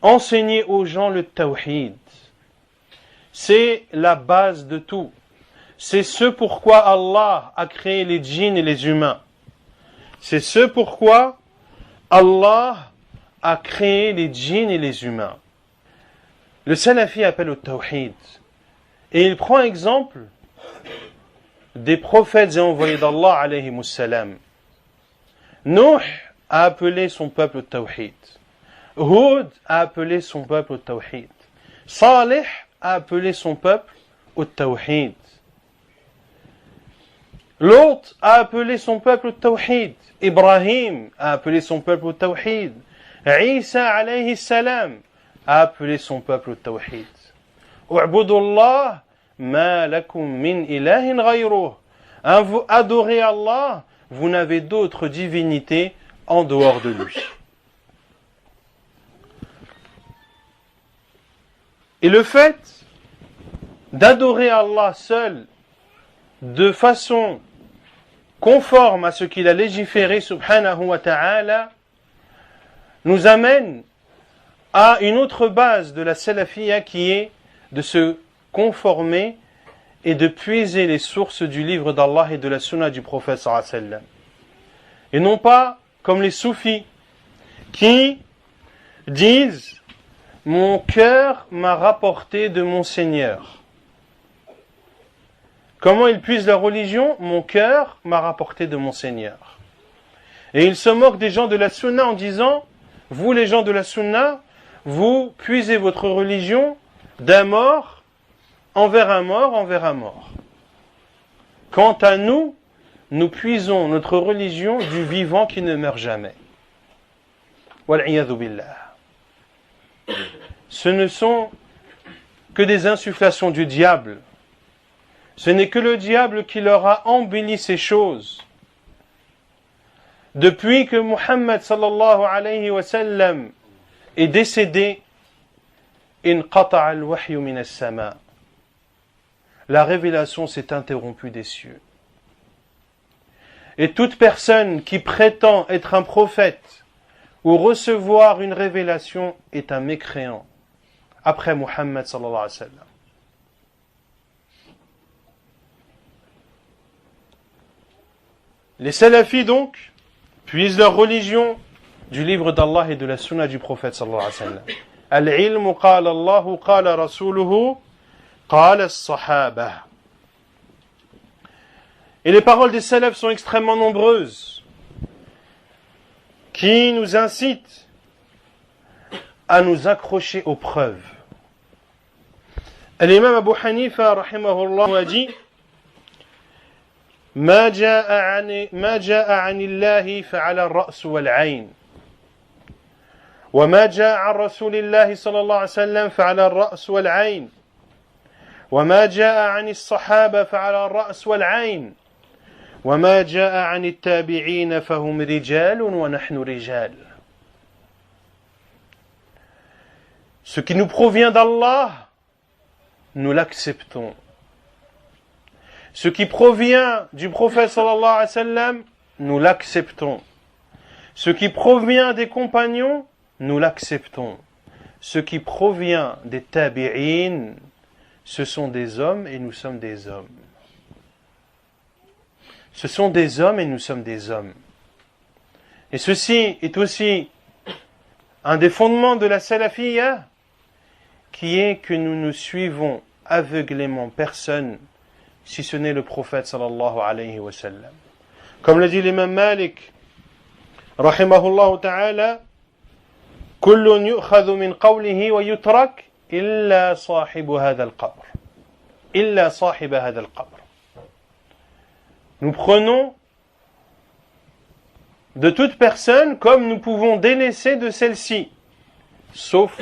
Enseigner aux gens le tawhid. C'est la base de tout. C'est ce pourquoi Allah a créé les djinns et les humains. C'est ce pourquoi Allah a créé les djinns et les humains. Le salafi appelle au tawhid. Et il prend exemple des prophètes et envoyés d'Allah alayhimus salam. Nuh a appelé son peuple au tawhid. Hud a appelé son peuple au tawhid. Salih a appelé son peuple au tawhid. Lot a appelé son peuple au tawhid. Ibrahim a appelé son peuple au tawhid. Isa alayhi salam a appelé son peuple au tawhid. U'budullah ma lakum min ilahin ghayruh. Vous adorez Allah, vous n'avez d'autre divinité en dehors de lui. Et le fait d'adorer Allah seul de façon conforme à ce qu'il a légiféré subhanahu wa ta'ala nous amène à une autre base de la salafiyya qui est de se conformer et de puiser les sources du livre d'Allah et de la sunna du prophète sallallahu alayhi wa sallam. Et non pas comme les soufis qui disent « Mon cœur m'a rapporté de mon Seigneur ». Comment ils puisent leur religion? Mon cœur m'a rapporté de mon Seigneur. Et ils se moquent des gens de la sunna en disant « Vous les gens de la sunna, vous puisez votre religion d'un mort envers un mort envers un mort. Quant à nous, nous puisons notre religion du vivant qui ne meurt jamais. » Wal'iyadhu billah. Ce ne sont que des insufflations du diable. Ce n'est que le diable qui leur a embelli ces choses. Depuis que Muhammad sallallahu alayhi wa sallam est décédé, inqata'a al-wahyu min as-sama'. La révélation s'est interrompue des cieux. Et toute personne qui prétend être un prophète ou recevoir une révélation est un mécréant après Muhammad sallallahu alayhi wa sallam. Les salafis donc puisent leur religion du livre d'Allah et de la sunna du prophète sallallahu alayhi wa sallam. Al-ilmu qala Allahu qala rasuluhu qala as-sahaba. Et les paroles des salafs sont extrêmement nombreuses, qui nous incitent à nous accrocher aux preuves. L'imam Abu Hanifa rahimahullah a dit: ما جاء عن الله فعلى الرأس والعين وما جاء عن رسول الله صلى الله عليه وسلم فعلى الرأس والعين وما جاء عن الصحابة فعلى الرأس والعين وما جاء عن التابعين فهم رجال ونحن رجال. Ce qui nous provient d'Allah, nous l'acceptons. Ce qui provient du prophète sallallahu alayhi wa sallam, nous l'acceptons. Ce qui provient des compagnons, nous l'acceptons. Ce qui provient des tabi'in, ce sont des hommes et nous sommes des hommes. Ce sont des hommes et nous sommes des hommes. Et ceci est aussi un des fondements de la salafiyya, qui est que nous ne suivons aveuglément personne, si ce n'est le prophète sallallahu alayhi wa sallam. Comme l'a dit l'imam Malik, rahimahullah ta'ala, kullun yu'khadhu min qawlihi wa yutrak illa sahibu hadha al-qabr. Illa sahiba hadha al-qabr. Nous prenons de toute personne comme nous pouvons délaisser de celle-ci, sauf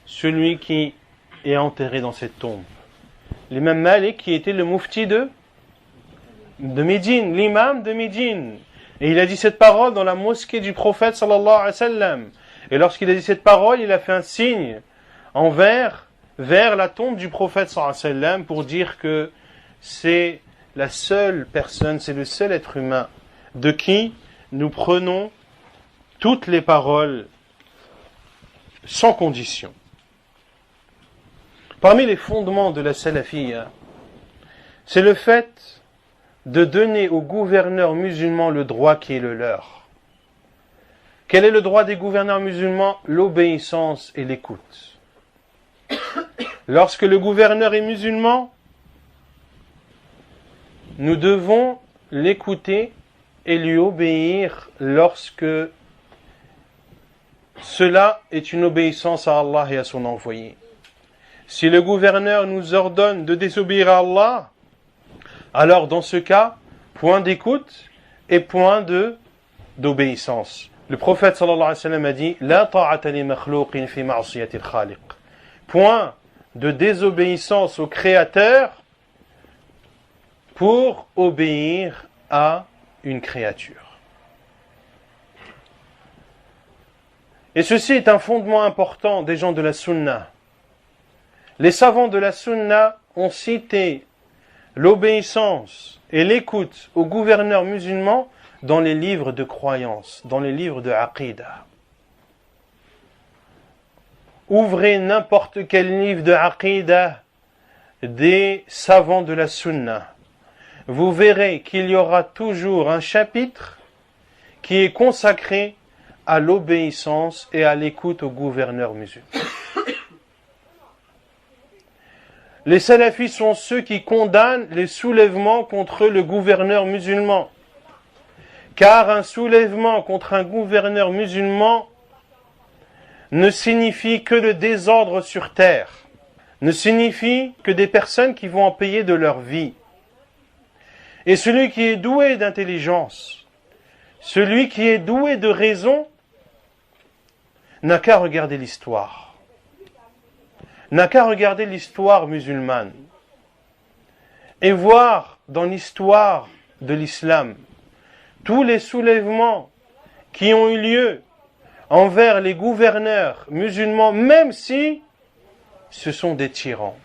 celui qui est enterré dans cette tombe. L'imam Malik, qui était le mufti de Médine, l'imam de Médine. Et il a dit cette parole dans la mosquée du prophète sallallahu alayhi wa sallam. Et lorsqu'il a dit cette parole, il a fait un signe vers la tombe du prophète sallallahu alayhi wa sallam pour dire que c'est la seule personne, c'est le seul être humain de qui nous prenons toutes les paroles sans condition. Parmi les fondements de la salafiyya, c'est le fait de donner aux gouverneurs musulmans le droit qui est le leur. Quel est le droit des gouverneurs musulmans? L'obéissance et l'écoute. Lorsque le gouverneur est musulman, nous devons l'écouter et lui obéir lorsque cela est une obéissance à Allah et à son envoyé. Si le gouverneur nous ordonne de désobéir à Allah, alors dans ce cas, point d'écoute et point d'obéissance. Le prophète sallallahu alayhi wa sallam a dit: La ta'ata li makhlouqin fi ma'siyati al-khaliq. Point de désobéissance au Créateur pour obéir à une créature. Et ceci est un fondement important des gens de la Sunna. Les savants de la Sunna ont cité l'obéissance et l'écoute aux gouverneurs musulmans dans les livres de croyance, dans les livres de Aqidah. Ouvrez n'importe quel livre de Aqidah des savants de la Sunna. Vous verrez qu'il y aura toujours un chapitre qui est consacré à l'obéissance et à l'écoute aux gouverneurs musulmans. Les salafis sont ceux qui condamnent les soulèvements contre le gouverneur musulman. Car un soulèvement contre un gouverneur musulman ne signifie que le désordre sur terre, ne signifie que des personnes qui vont en payer de leur vie. Et celui qui est doué d'intelligence, celui qui est doué de raison, n'a qu'à regarder l'histoire. N'a qu'à regarder l'histoire musulmane et voir dans l'histoire de l'islam tous les soulèvements qui ont eu lieu envers les gouverneurs musulmans, même si ce sont des tyrans.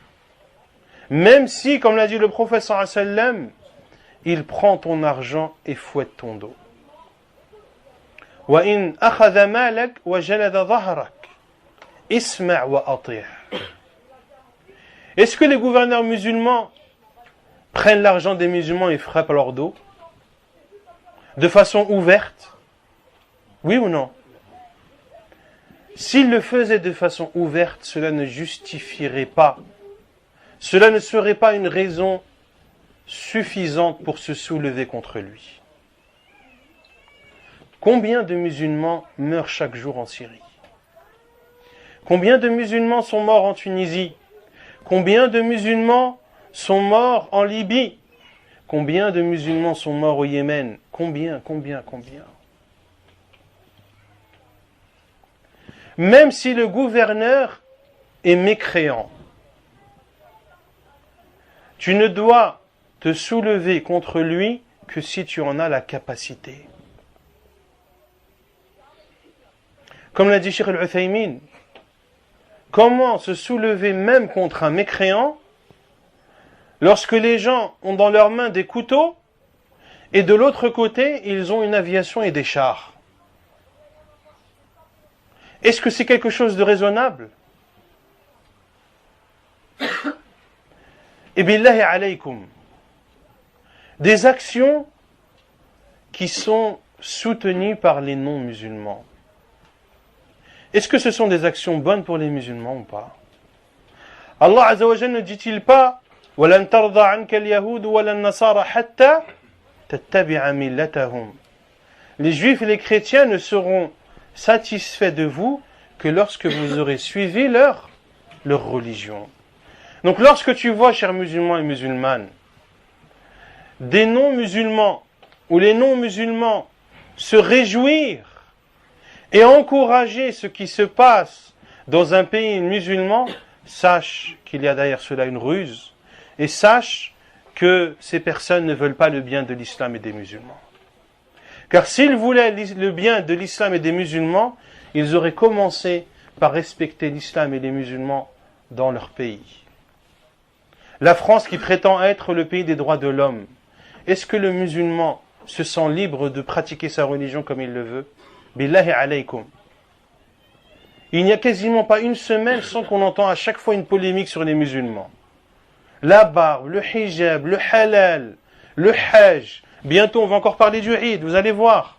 Même si, comme l'a dit le prophète sallallahu alayhi wa sallam, il prend ton argent et fouette ton dos. وإن أخذ مالك وجلد ظهرك اسمع وأطيع. Est-ce que les gouverneurs musulmans prennent l'argent des musulmans et frappent leur dos de façon ouverte? Oui ou non? S'ils le faisaient de façon ouverte, cela ne justifierait pas, cela ne serait pas une raison suffisante pour se soulever contre lui. Combien de musulmans meurent chaque jour en Syrie? Combien de musulmans sont morts en Tunisie? Combien de musulmans sont morts en Libye? Combien de musulmans sont morts au Yémen? Combien? Même si le gouverneur est mécréant, tu ne dois te soulever contre lui que si tu en as la capacité. Comme l'a dit Cheikh Al-Uthaymin, comment se soulever même contre un mécréant lorsque les gens ont dans leurs mains des couteaux et de l'autre côté, ils ont une aviation et des chars? Est-ce que c'est quelque chose de raisonnable? Et billahi alaykum, des actions qui sont soutenues par les non-musulmans. Est-ce que ce sont des actions bonnes pour les musulmans ou pas? Allah Azza wa Jalla ne dit-il pas وَلَنْ تَرْضَ عَنْكَ الْيَهُودُ وَلَا النَّصَارَ حَتَّى تَتَّبِعَ مِلَّتَهُمْ. Les juifs et les chrétiens ne seront satisfaits de vous que lorsque vous aurez suivi leur religion. Donc lorsque tu vois, chers musulmans et musulmanes, des non-musulmans ou les non-musulmans se réjouir et encourager ce qui se passe dans un pays musulman, sache qu'il y a derrière cela une ruse et sache que ces personnes ne veulent pas le bien de l'islam et des musulmans. Car s'ils voulaient le bien de l'islam et des musulmans, ils auraient commencé par respecter l'islam et les musulmans dans leur pays. La France qui prétend être le pays des droits de l'homme, est-ce que le musulman se sent libre de pratiquer sa religion comme il le veut? Billahi alaykum. Il n'y a quasiment pas une semaine sans qu'on entend à chaque fois une polémique sur les musulmans. La barbe, le hijab, le halal, le hajj. Bientôt on va encore parler du Eid, vous allez voir.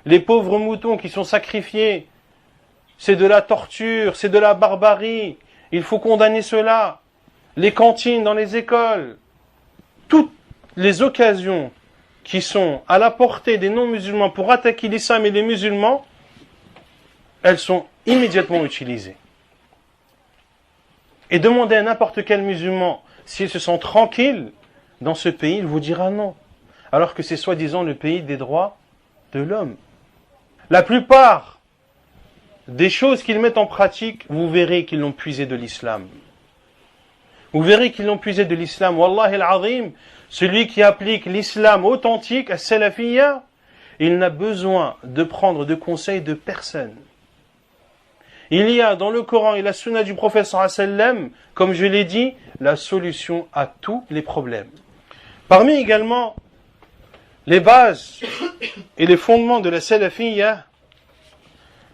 Les pauvres moutons qui sont sacrifiés, c'est de la torture, c'est de la barbarie. Il faut condamner cela. Les cantines dans les écoles. Toutes les occasions qui sont à la portée des non-musulmans pour attaquer l'islam et les musulmans, elles sont immédiatement utilisées. Et demandez à n'importe quel musulman s'il se sent tranquille dans ce pays, il vous dira non. Alors que c'est soi-disant le pays des droits de l'homme. La plupart des choses qu'ils mettent en pratique, vous verrez qu'ils l'ont puisé de l'islam. Vous verrez qu'ils l'ont puisé de l'islam. Wallahi al-azim, celui qui applique l'islam authentique, as-salafiyya, il n'a besoin de prendre de conseils de personne. Il y a dans le Coran et la sunna du prophète sallallahu alayhi wa sallam, comme je l'ai dit, la solution à tous les problèmes. Parmi également les bases et les fondements de la salafiyya,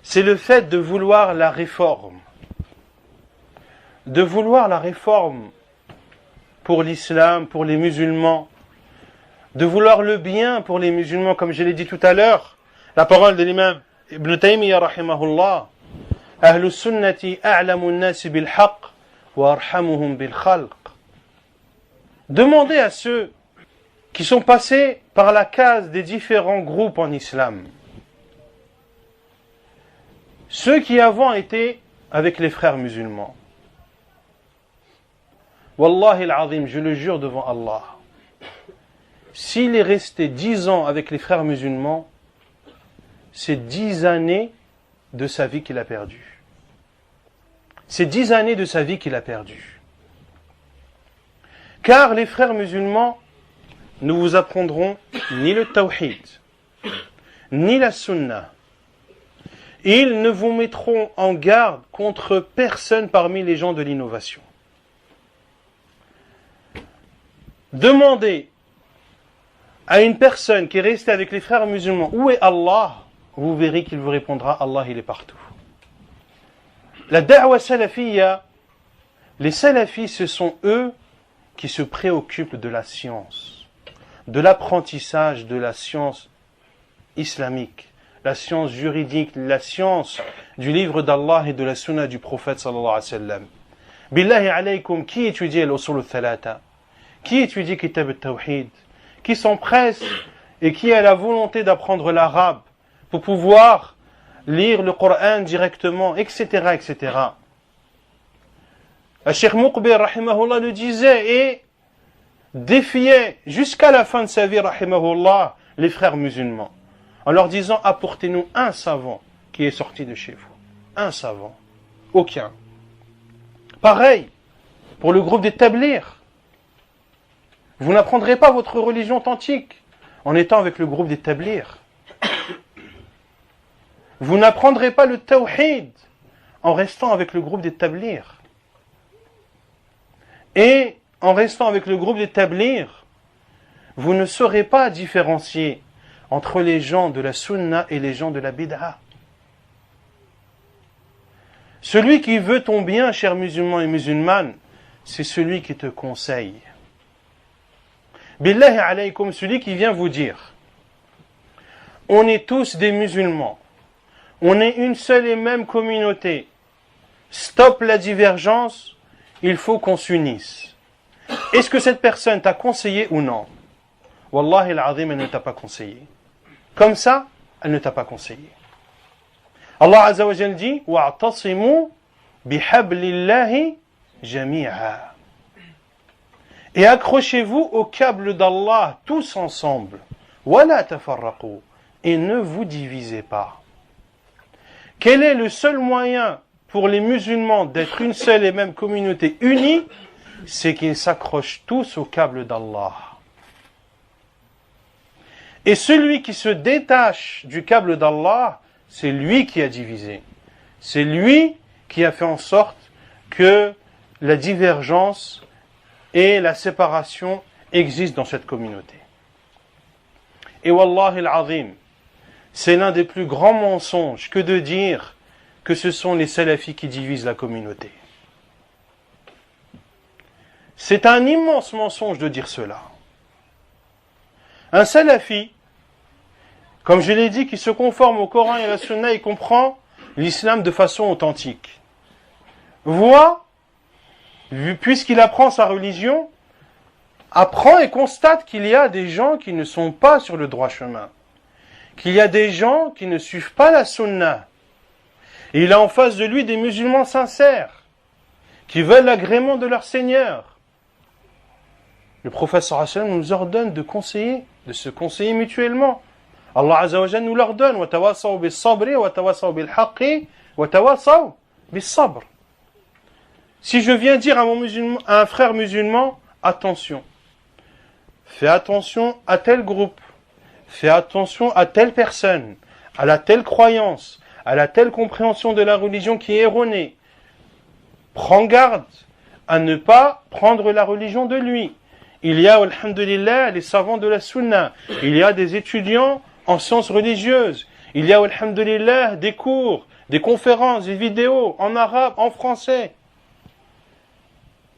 c'est le fait de vouloir la réforme. De vouloir la réforme pour l'islam, pour les musulmans. De vouloir le bien pour les musulmans, comme je l'ai dit tout à l'heure. La parole de l'imam Ibn Taymiyyah, rahimahullah. Ahlu sunnati a'lamu an-nasi bil haqq wa arhamuhum bil khalq. Demandez à ceux qui sont passés par la case des différents groupes en islam. Ceux qui avant étaient avec les frères musulmans. Wallahi al-azim, je le jure devant Allah. S'il est resté 10 ans avec les frères musulmans, c'est 10 années de sa vie qu'il a perdu. C'est 10 années de sa vie qu'il a perdu. Car les frères musulmans ne vous apprendront ni le tawhid, ni la sunna. Ils ne vous mettront en garde contre personne parmi les gens de l'innovation. Demandez à une personne qui est restée avec les frères musulmans, où est Allah? vous verrez qu'il vous répondra Allah il est partout. La da'wa salafiyya, les salafis, ce sont eux qui se préoccupent de la science, de l'apprentissage de la science islamique, la science juridique, la science du livre d'Allah et de la sunna du prophète sallallahu alayhi wa sallam. Billahi alaykum, qui étudie l'usul al-thalatha? Qui étudie Kitab al-Tawhid? Qui s'empresse et qui a la volonté d'apprendre l'arabe pour pouvoir lire le Coran directement, etc., etc. Le Cheikh Muqbil, rahimahullah, le disait et défiait jusqu'à la fin de sa vie, rahimahullah, les frères musulmans, en leur disant, apportez-nous un savant qui est sorti de chez vous. Un savant. Aucun. Pareil, pour le groupe des Tablighs. Vous n'apprendrez pas votre religion authentique en étant avec le groupe des Tablighs. Vous n'apprendrez pas le Tawhid en restant avec le groupe des Tablighs. Et en restant avec le groupe des Tablighs, vous ne saurez pas différencier entre les gens de la Sunna et les gens de la Bid'a. Celui qui veut ton bien, chers musulmans et musulmanes, c'est celui qui te conseille. Billahi alaykum, celui qui vient vous dire, on est tous des musulmans, on est une seule et même communauté, stop la divergence, il faut qu'on s'unisse. Est-ce que cette personne t'a conseillé ou non? Wallahi al-azim, elle ne t'a pas conseillé. Comme ça, elle ne t'a pas conseillé. Allah Azza wa Jal dit « Wa'tasimu bihablillahi jami'a » et accrochez-vous au câble d'Allah tous ensemble. « Wa la tafarraqu » et ne vous divisez pas. Quel est le seul moyen pour les musulmans d'être une seule et même communauté unie? C'est qu'ils s'accrochent tous au câble d'Allah. Et celui qui se détache du câble d'Allah, c'est lui qui a divisé. C'est lui qui a fait en sorte que la divergence et la séparation existent dans cette communauté. Et wallahi al-azim, c'est l'un des plus grands mensonges que de dire que ce sont les salafis qui divisent la communauté. C'est un immense mensonge de dire cela. Un salafi, comme je l'ai dit, qui se conforme au Coran et à la Sunna et comprend l'islam de façon authentique, voit, puisqu'il apprend sa religion, apprend et constate qu'il y a des gens qui ne sont pas sur le droit chemin, qu'il y a des gens qui ne suivent pas la Sunna. Et il a en face de lui des musulmans sincères, qui veulent l'agrément de leur Seigneur. Le prophète sallallahu alayhi wa sallam nous ordonne de se conseiller mutuellement. Allah Azza wa Jalla nous l'ordonne. وَتَوَاصَوْا بِالصَّبْرِ وَتَوَاصَوْا بِالْحَقِّ وَتَوَاصَوْا بِالصَّبْرِ. Si je viens dire à un frère musulman, attention, fais attention à tel groupe, fais attention à telle personne, à la telle croyance, à la telle compréhension de la religion qui est erronée. Prends garde à ne pas prendre la religion de lui. Il y a, alhamdulillah, les savants de la sunna. Il y a des étudiants en sciences religieuses. Il y a, alhamdulillah, des cours, des conférences, des vidéos en arabe, en français,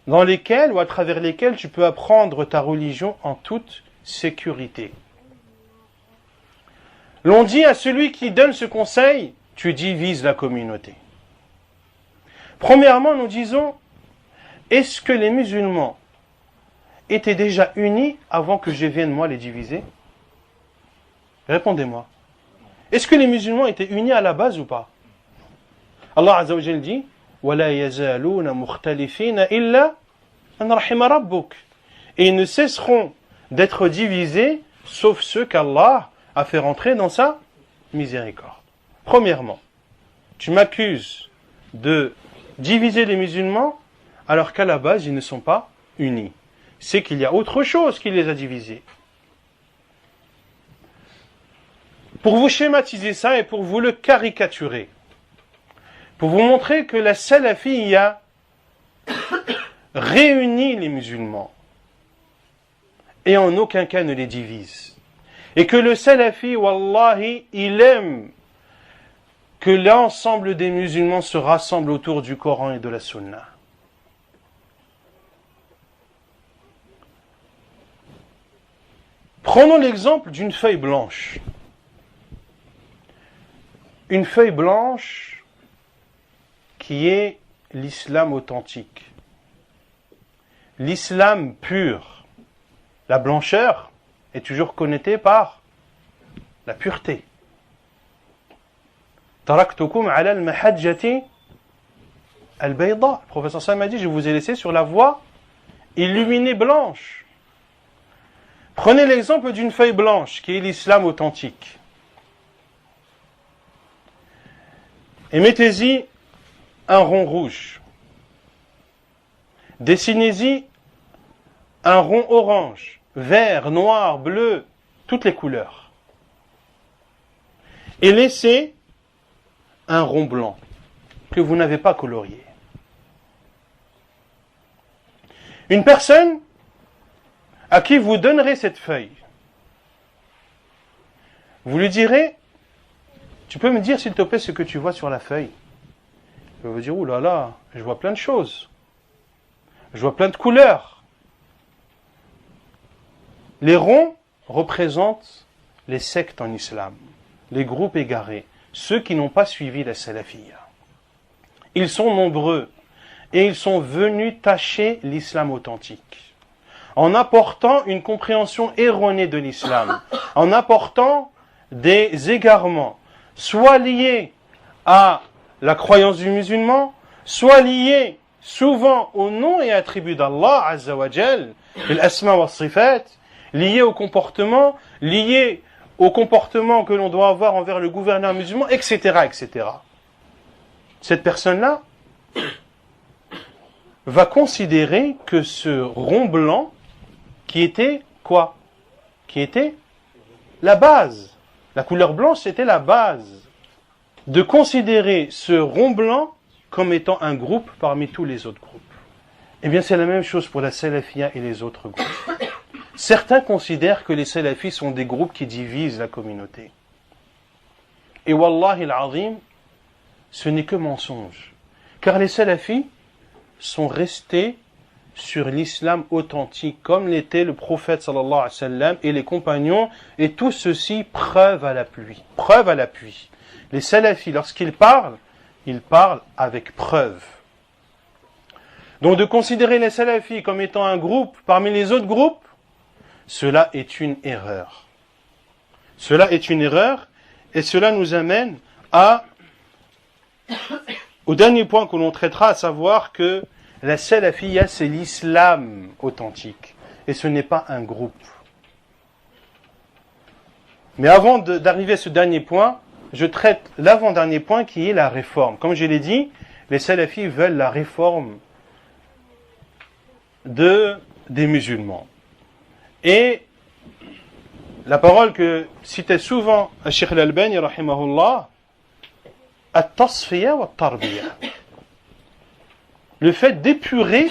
dans lesquels ou à travers lesquels tu peux apprendre ta religion en toute sécurité. L'on dit à celui qui donne ce conseil, tu divises la communauté. Premièrement, nous disons, est-ce que les musulmans étaient déjà unis avant que je vienne moi les diviser? Répondez-moi. Est-ce que les musulmans étaient unis à la base ou pas? Allah Azza wa Jalla dit وَلَا يَزَالُونَ مُخْتَلِفِينَ إِلَّا أَنْ رَحِمَ رَبُّكَ. Et ils ne cesseront d'être divisés sauf ceux qu'Allah a fait rentrer dans sa miséricorde. Premièrement, tu m'accuses de diviser les musulmans alors qu'à la base ils ne sont pas unis. C'est qu'il y a autre chose qui les a divisés. Pour vous schématiser ça et pour vous le caricaturer, pour vous montrer que la salafiyya réunit les musulmans et en aucun cas ne les divise. Et que le salafi, wallahi, il aime que l'ensemble des musulmans se rassemblent autour du Coran et de la Sunna. Prenons l'exemple d'une feuille blanche. Une feuille blanche qui est l'islam authentique. L'islam pur. La blancheur est toujours connotée par la pureté. Taraktukum ala al-mahajjati al-bayda. Le professeur Sam a dit, je vous ai laissé sur la voie illuminée blanche. Prenez l'exemple d'une feuille blanche qui est l'islam authentique. Et mettez-y un rond rouge. Dessinez-y un rond orange, vert, noir, bleu, toutes les couleurs. Et laissez un rond blanc que vous n'avez pas colorié. Une personne à qui vous donnerez cette feuille, vous lui direz, tu peux me dire s'il te plaît ce que tu vois sur la feuille? Il va vous dire, ouh là là, je vois plein de choses. Je vois plein de couleurs. Les ronds représentent les sectes en islam, les groupes égarés, ceux qui n'ont pas suivi la salafiyya. Ils sont nombreux et ils sont venus tâcher l'islam authentique, en apportant une compréhension erronée de l'islam, en apportant des égarements, soit liés à la croyance du musulman, soit liés souvent au nom et attributs d'Allah Azza wa Jal, l'asma wa sifat, liés au comportement que l'on doit avoir envers le gouverneur musulman, etc., etc. Cette personne-là va considérer que ce rond blanc, qui était quoi? Qui était la base. La couleur blanche, c'était la base. De considérer ce rond blanc comme étant un groupe parmi tous les autres groupes. Eh bien, c'est la même chose pour la salafiyya et les autres groupes. Certains considèrent que les salafis sont des groupes qui divisent la communauté. Et wallahi al-azim, ce n'est que mensonge. Car les salafis sont restés sur l'islam authentique, comme l'était le prophète sallallahu alayhi wa sallam et les compagnons, et tout ceci preuve à l'appui. Preuve à l'appui. Les salafis, lorsqu'ils parlent, ils parlent avec preuve. Donc de considérer les salafis comme étant un groupe parmi les autres groupes, cela est une erreur. Cela est une erreur, et cela nous amène au dernier point que l'on traitera, à savoir que la salafiyya, c'est l'islam authentique, et ce n'est pas un groupe. Mais avant d'arriver à ce dernier point, je traite l'avant-dernier point qui est la réforme. Comme je l'ai dit, les salafis veulent la réforme des musulmans. Et la parole que citait souvent Cheikh Al-Albani, rahimahullah, at-tasfiya wa at-tarbiya. Le fait d'épurer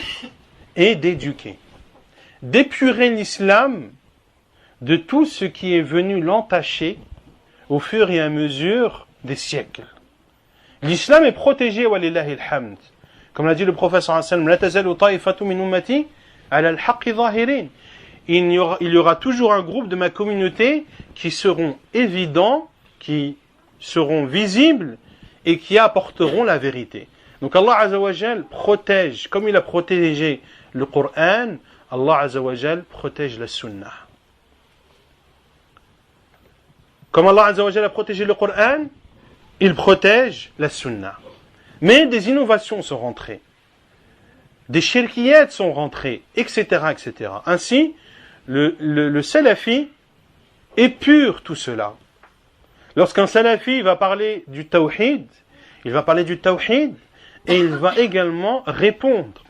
et d'éduquer. D'épurer l'islam de tout ce qui est venu l'entacher au fur et à mesure des siècles. L'islam est protégé, walillahi alhamd. Comme l'a dit le prophète sallallahu alayhi wa sallam, la tazalu ta'ifatu min ummati ala al-haqqi zahirin. Il y aura toujours un groupe de ma communauté qui seront évidents, qui seront visibles et qui apporteront la vérité. Donc Allah Azza wa Jal protège, comme il a protégé le Coran, Allah Azza wa Jal protège la Sunnah. Comme Allah Azza wa Jal a protégé le Coran, il protège la Sunnah. Mais des innovations sont rentrées, des shirkiyat sont rentrées, etc., etc. Ainsi, le salafi épure tout cela. Lorsqu'un salafi va parler du tawhid, il va parler du tawhid et il va également répondre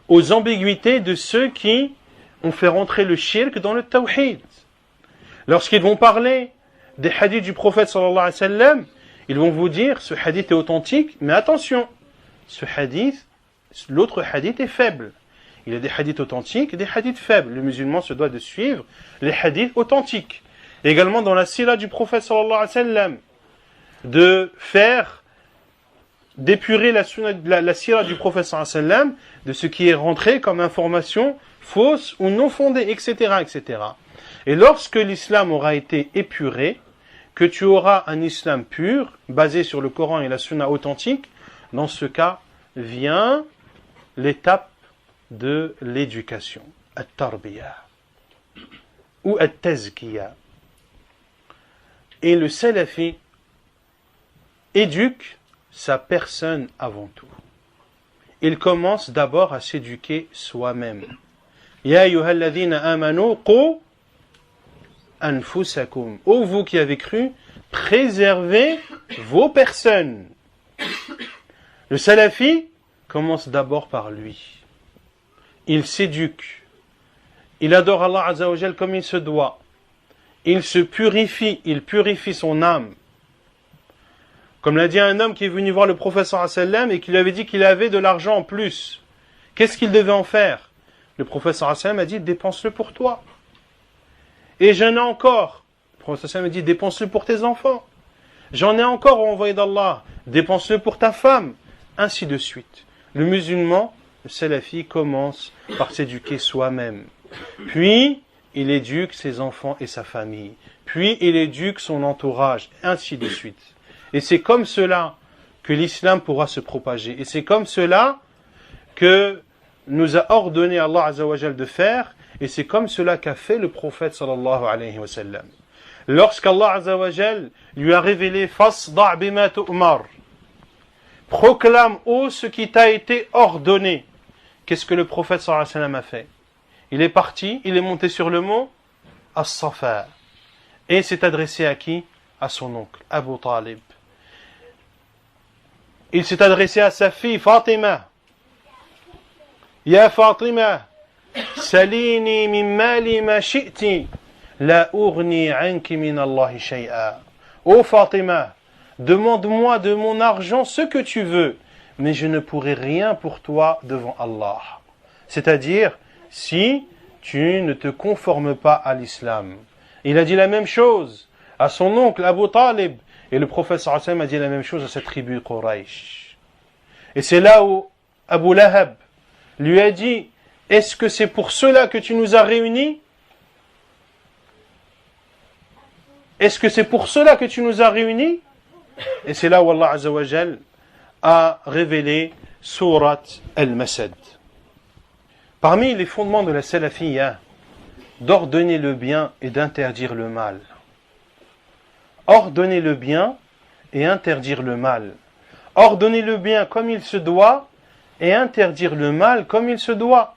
aux ambiguïtés de ceux qui ont fait rentrer le shirk dans le tawhid. Lorsqu'ils vont parler des hadiths du prophète sallallahu alayhi wa sallam, ils vont vous dire ce hadith est authentique, mais attention, ce hadith, l'autre hadith est faible. Il y a des hadiths authentiques et des hadiths faibles. Le musulman se doit de suivre les hadiths authentiques. Également dans la sira du prophète sallallahu alayhi wa sallam, de faire, d'épurer la sira du prophète sallallahu alayhi wa sallam de ce qui est rentré comme information fausse ou non fondée, etc., etc. Et lorsque l'islam aura été épuré, que tu auras un islam pur, basé sur le Coran et la sunna authentique, dans ce cas, vient l'étape de l'éducation, at-tarbiya, ou at-tazkiya. Et le salafi éduque sa personne avant tout. Il commence d'abord à s'éduquer soi-même. Ya ayyuhalladhina amanu qu anfusakum. Ô vous qui avez cru, préservez vos personnes. Le salafi commence d'abord par lui. Il s'éduque. Il adore Allah Azza wa Jal comme il se doit. Il se purifie, il purifie son âme. Comme l'a dit un homme qui est venu voir le prophète sallallahu alayhi wa sallam et qui lui avait dit qu'il avait de l'argent en plus. Qu'est-ce qu'il devait en faire? Le prophète sallallahu alayhi wa sallam a dit, dépense-le pour toi. Et j'en ai encore. Le prophète sallallahu alayhi wa sallam a dit, dépense-le pour tes enfants. J'en ai encore, ô envoyé d'Allah. Dépense-le pour ta femme. Ainsi de suite. Le musulman, le salafi, commence par s'éduquer soi-même. Puis, il éduque ses enfants et sa famille. Puis, il éduque son entourage. Ainsi de suite. Et c'est comme cela que l'islam pourra se propager. Et c'est comme cela que nous a ordonné Allah Azza wa Jal de faire. Et c'est comme cela qu'a fait le prophète sallallahu alayhi wa sallam. Lorsqu'Allah Azza wa Jal lui a révélé « Fasda' bima tu'mar » proclame ô ce qui t'a été ordonné. Qu'est-ce que le prophète sallallahu alayhi wa sallam a fait? Il est parti, il est monté sur le mont As-Safa. Et s'est adressé à qui? À son oncle, Abu Talib. Il s'est adressé à sa fille Fatima. Ya Fatima, salini min mali ma shi'ti, la urni anki min Allahi shay'a. Ô Fatima, demande-moi de mon argent ce que tu veux, mais je ne pourrai rien pour toi devant Allah. C'est-à-dire, si tu ne te conformes pas à l'islam. Il a dit la même chose à son oncle Abu Talib. Et le prophète sallallahu alayhi wa sallam a dit la même chose à sa tribu Quraysh. Et c'est là où Abu Lahab lui a dit, est-ce que c'est pour cela que tu nous as réunis? Est-ce que c'est pour cela que tu nous as réunis? Et c'est là où Allah Azza wa Jal a révélé Surat Al-Masad. Parmi les fondements de la salafiyya, d'ordonner le bien et d'interdire le mal. Ordonner le bien et interdire le mal. Ordonner le bien comme il se doit et interdire le mal comme il se doit.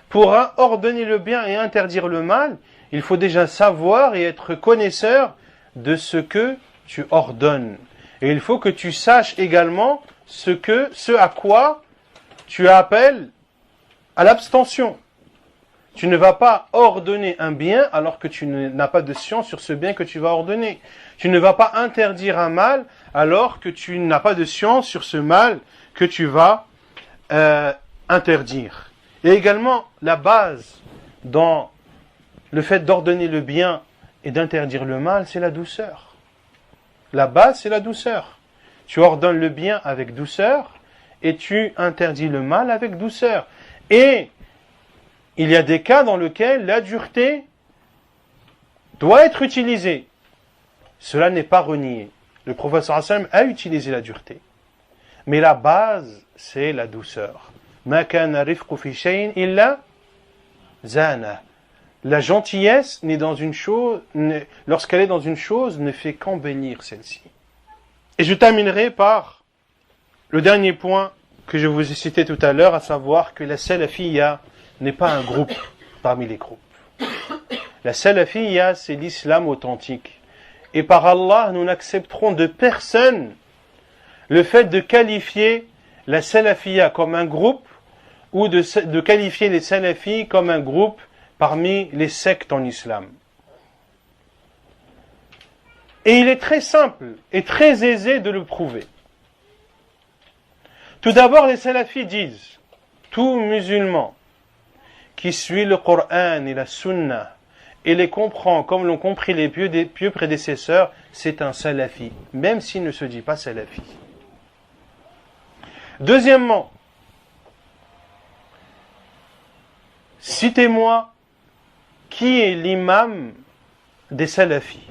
Pour ordonner le bien et interdire le mal, il faut déjà savoir et être connaisseur de ce que tu ordonnes. Et il faut que tu saches également ce à quoi tu appelles à l'abstention. Tu ne vas pas ordonner un bien alors que tu n'as pas de science sur ce bien que tu vas ordonner. Tu ne vas pas interdire un mal alors que tu n'as pas de science sur ce mal que tu vas interdire. Et également, la base dans le fait d'ordonner le bien et d'interdire le mal, c'est la douceur. La base, c'est la douceur. Tu ordonnes le bien avec douceur et tu interdis le mal avec douceur. Et il y a des cas dans lesquels la dureté doit être utilisée. Cela n'est pas renié. Le prophète sallallahu alayhi wa sallam a utilisé la dureté. Mais la base, c'est la douceur. Ma kana rifqu fi shay'in illa zana. La gentillesse n'est dans une chose, lorsqu'elle est dans une chose, ne fait qu'embellir celle-ci. Et je terminerai par le dernier point que je vous ai cité tout à l'heure, à savoir que la salafiyya n'est pas un groupe parmi les groupes. La salafiyya, c'est l'islam authentique. Et par Allah, nous n'accepterons de personne le fait de qualifier la salafiyya comme un groupe ou de qualifier les salafis comme un groupe parmi les sectes en islam. Et il est très simple et très aisé de le prouver. Tout d'abord, les salafis disent, tout musulman qui suit le Coran et la Sunna et les comprend comme l'ont compris les pieux prédécesseurs, c'est un salafi, même s'il ne se dit pas salafi. Deuxièmement, citez-moi qui est l'imam des salafis.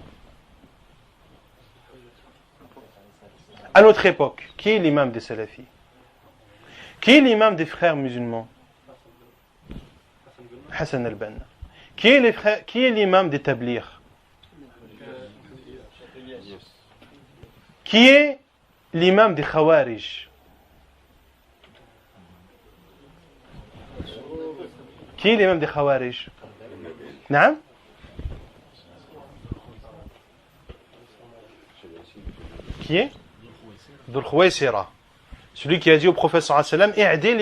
À notre époque, qui est l'imam des salafis? Qui est l'imam des frères musulmans? Hassan al-Banna. Qui est l'imam des tablirs? Qui est l'imam des khawarij? Qui est l'imam des khawarij? Naam? Qui est? Dhul Khuwaysira. Celui qui a dit au prophète sallallahu alayhi wa sallam, I'dil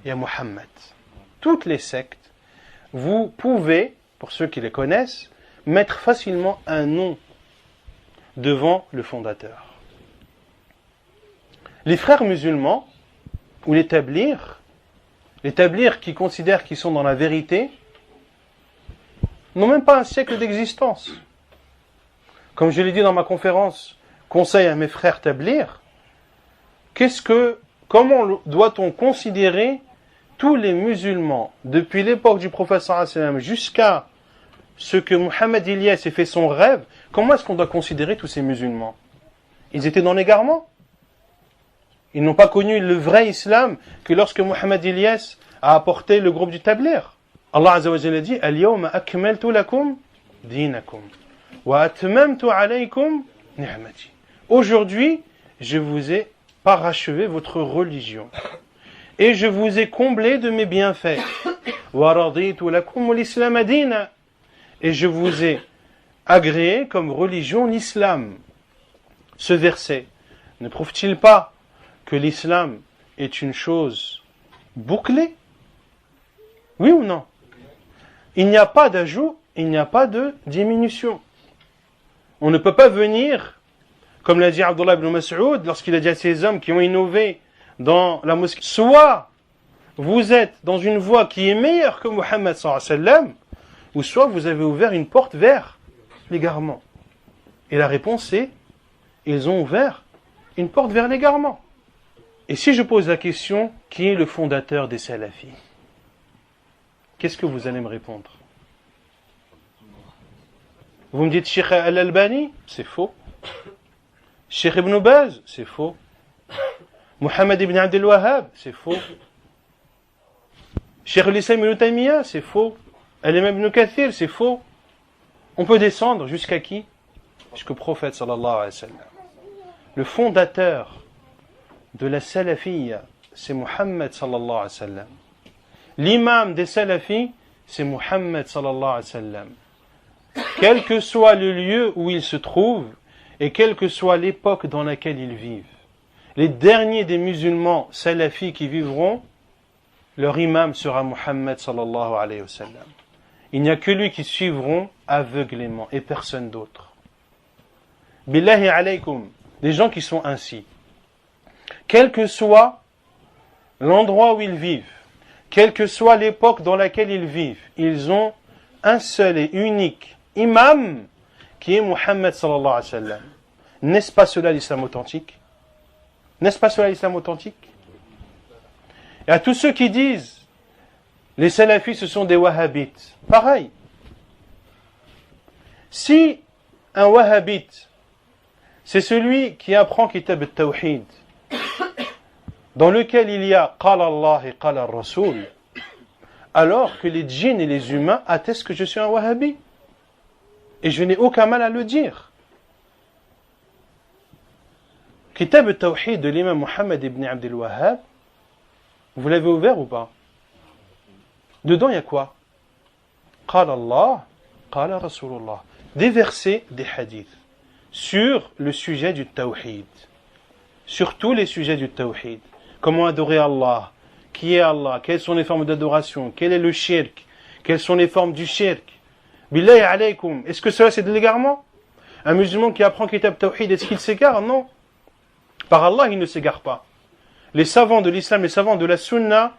ya Muhammad. Toutes les sectes, vous pouvez, pour ceux qui les connaissent, mettre facilement un nom devant le fondateur. Les frères musulmans, ou les tablirs qui considèrent qu'ils sont dans la vérité, n'ont même pas un siècle d'existence. Comme je l'ai dit dans ma conférence, conseil à mes frères tablirs, comment doit-on considérer tous les musulmans, depuis l'époque du prophète sallallahu alayhi wa sallam jusqu'à ce que Mohammed Ilyas ait fait son rêve, comment est-ce qu'on doit considérer tous ces musulmans? Ils étaient dans l'égarement. Ils n'ont pas connu le vrai islam que lorsque Mohammed Ilyas a apporté le groupe du Tabligh. Allah Azza wa Jalla dit Al-yawma akmaltu lakum dinakum wa atmamtu alaykum ni'mati. Aujourd'hui, je vous ai parachevé votre religion et je vous ai comblé de mes bienfaits. Wa raditu lakum l'islam dina. Et je vous ai agréé comme religion l'islam. Ce verset ne prouve-t-il pas que l'islam est une chose bouclée? Oui ou non? Il n'y a pas d'ajout, il n'y a pas de diminution. On ne peut pas venir, comme l'a dit Abdullah ibn Mas'ud, lorsqu'il a dit à ces hommes qui ont innové dans la mosquée, soit vous êtes dans une voie qui est meilleure que Muhammad sallallahu alayhi wa sallam, ou soit vous avez ouvert une porte vers l'égarement. Et la réponse est, ils ont ouvert une porte vers l'égarement. Et si je pose la question, qui est le fondateur des salafis? Qu'est-ce que vous allez me répondre? Vous me dites Cheikh Al-Albani? C'est faux. Cheikh Ibn Baz? C'est faux. Mohammed ibn Abdel Wahhab? C'est faux. Cheikh al-Islam ibn Taymiyyah? C'est faux. Al-Imam ibn Kathir? C'est faux. On peut descendre jusqu'à qui? Jusqu'au prophète sallallahu alayhi wa sallam. Le fondateur de la salafiyya, c'est Muhammad sallallahu alayhi wa sallam. L'imam des salafis, c'est Muhammad sallallahu alayhi wa sallam. Quel que soit le lieu où il se trouve et quelle que soit l'époque dans laquelle ils vivent. Les derniers des musulmans salafis qui vivront, leur imam sera Muhammad sallallahu alayhi wa sallam. Il n'y a que lui qui suivront aveuglément et personne d'autre. Billahi alaykum, des gens qui sont ainsi. Quel que soit l'endroit où ils vivent, quelle que soit l'époque dans laquelle ils vivent, ils ont un seul et unique imam qui est Muhammad sallallahu alayhi wa sallam. N'est-ce pas cela l'islam authentique? N'est-ce pas cela l'islam authentique? Et à tous ceux qui disent les salafis ce sont des wahhabites, pareil. Si un wahhabite, c'est celui qui apprend Kitab al-Tawhid, dans lequel il y a Qala Allah et Qala Rasul, alors que les djinns et les humains attestent que je suis un wahhabi. Et je n'ai aucun mal à le dire. Kitab al-Tawhid de l'imam Muhammad ibn Abdel Wahhab, vous l'avez ouvert ou pas? Dedans, il y a quoi? Qala Allah, Qala Rasulullah. Des versets, des hadiths, sur le sujet du Tawhid. Sur tous les sujets du Tawhid. Comment adorer Allah? Qui est Allah? Quelles sont les formes d'adoration? Quel est le shirk? Quelles sont les formes du shirk? Billahi alaykum. Est-ce que cela c'est de l'égarement? Un musulman qui apprend Kitab Tawhid, est-ce qu'il s'égare? Non. Par Allah, il ne s'égare pas. Les savants de l'islam, les savants de la sunna,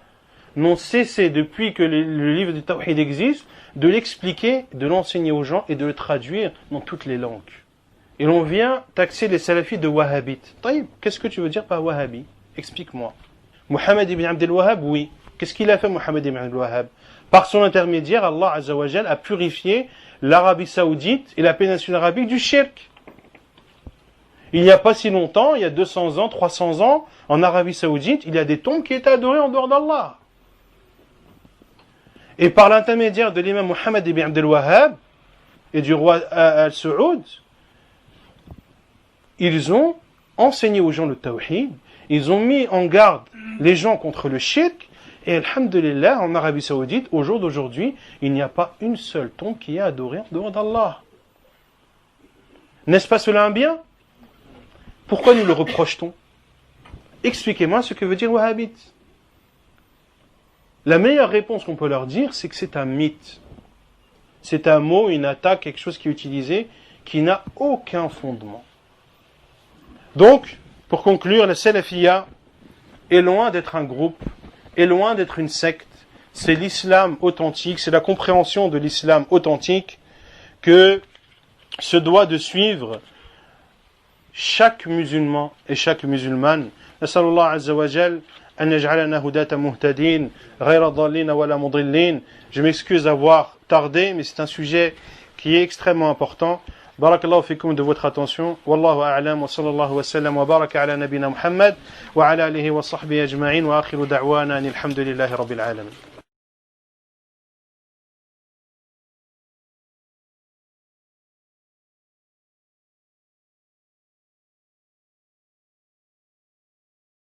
n'ont cessé, depuis que le livre du Tawhid existe, de l'expliquer, de l'enseigner aux gens et de le traduire dans toutes les langues. Et l'on vient taxer les salafis de wahhabites. Taïb, qu'est-ce que tu veux dire par wahhabi? Explique-moi. Mohammed ibn Abdel Wahhab, oui. Qu'est-ce qu'il a fait, Mohammed ibn Abdel Wahhab? Par son intermédiaire, Allah Azza wa Jal a purifié l'Arabie Saoudite et la péninsule arabique du shirk. Il n'y a pas si longtemps, il y a 200 ans, 300 ans, en Arabie Saoudite, il y a des tombes qui étaient adorées en dehors d'Allah. Et par l'intermédiaire de l'imam Mohammed ibn Abdel Wahhab et du roi Al-Saoud, ils ont enseigné aux gens le tawhid, ils ont mis en garde les gens contre le shirk, et alhamdulillah, en Arabie Saoudite, au jour d'aujourd'hui, il n'y a pas une seule tombe qui est adorée en dehors d'Allah. N'est-ce pas cela un bien? Pourquoi nous le reproche-t-on? Expliquez-moi ce que veut dire wahhabite. La meilleure réponse qu'on peut leur dire, c'est que c'est un mythe. C'est un mot, une attaque, quelque chose qui est utilisé, qui n'a aucun fondement. Donc, pour conclure, la salafiyya est loin d'être un groupe, est loin d'être une secte. C'est l'islam authentique, c'est la compréhension de l'islam authentique que se doit de suivre chaque musulman et chaque musulmane. Nas'alullah azza wa jal an yaj'alana hudatan muhtadin ghayra dhallin wala mudillin. Je m'excuse d'avoir tardé, mais c'est un sujet qui est extrêmement important. Barakallahu fikum de votre attention. Wallahu a'lam wa sallallahu wa sallam wa baraka ala nabina Muhammad wa ala alihi wa sahbihi ajma'in wa akhiru da'wana alhamdulillahi rabbil alamin.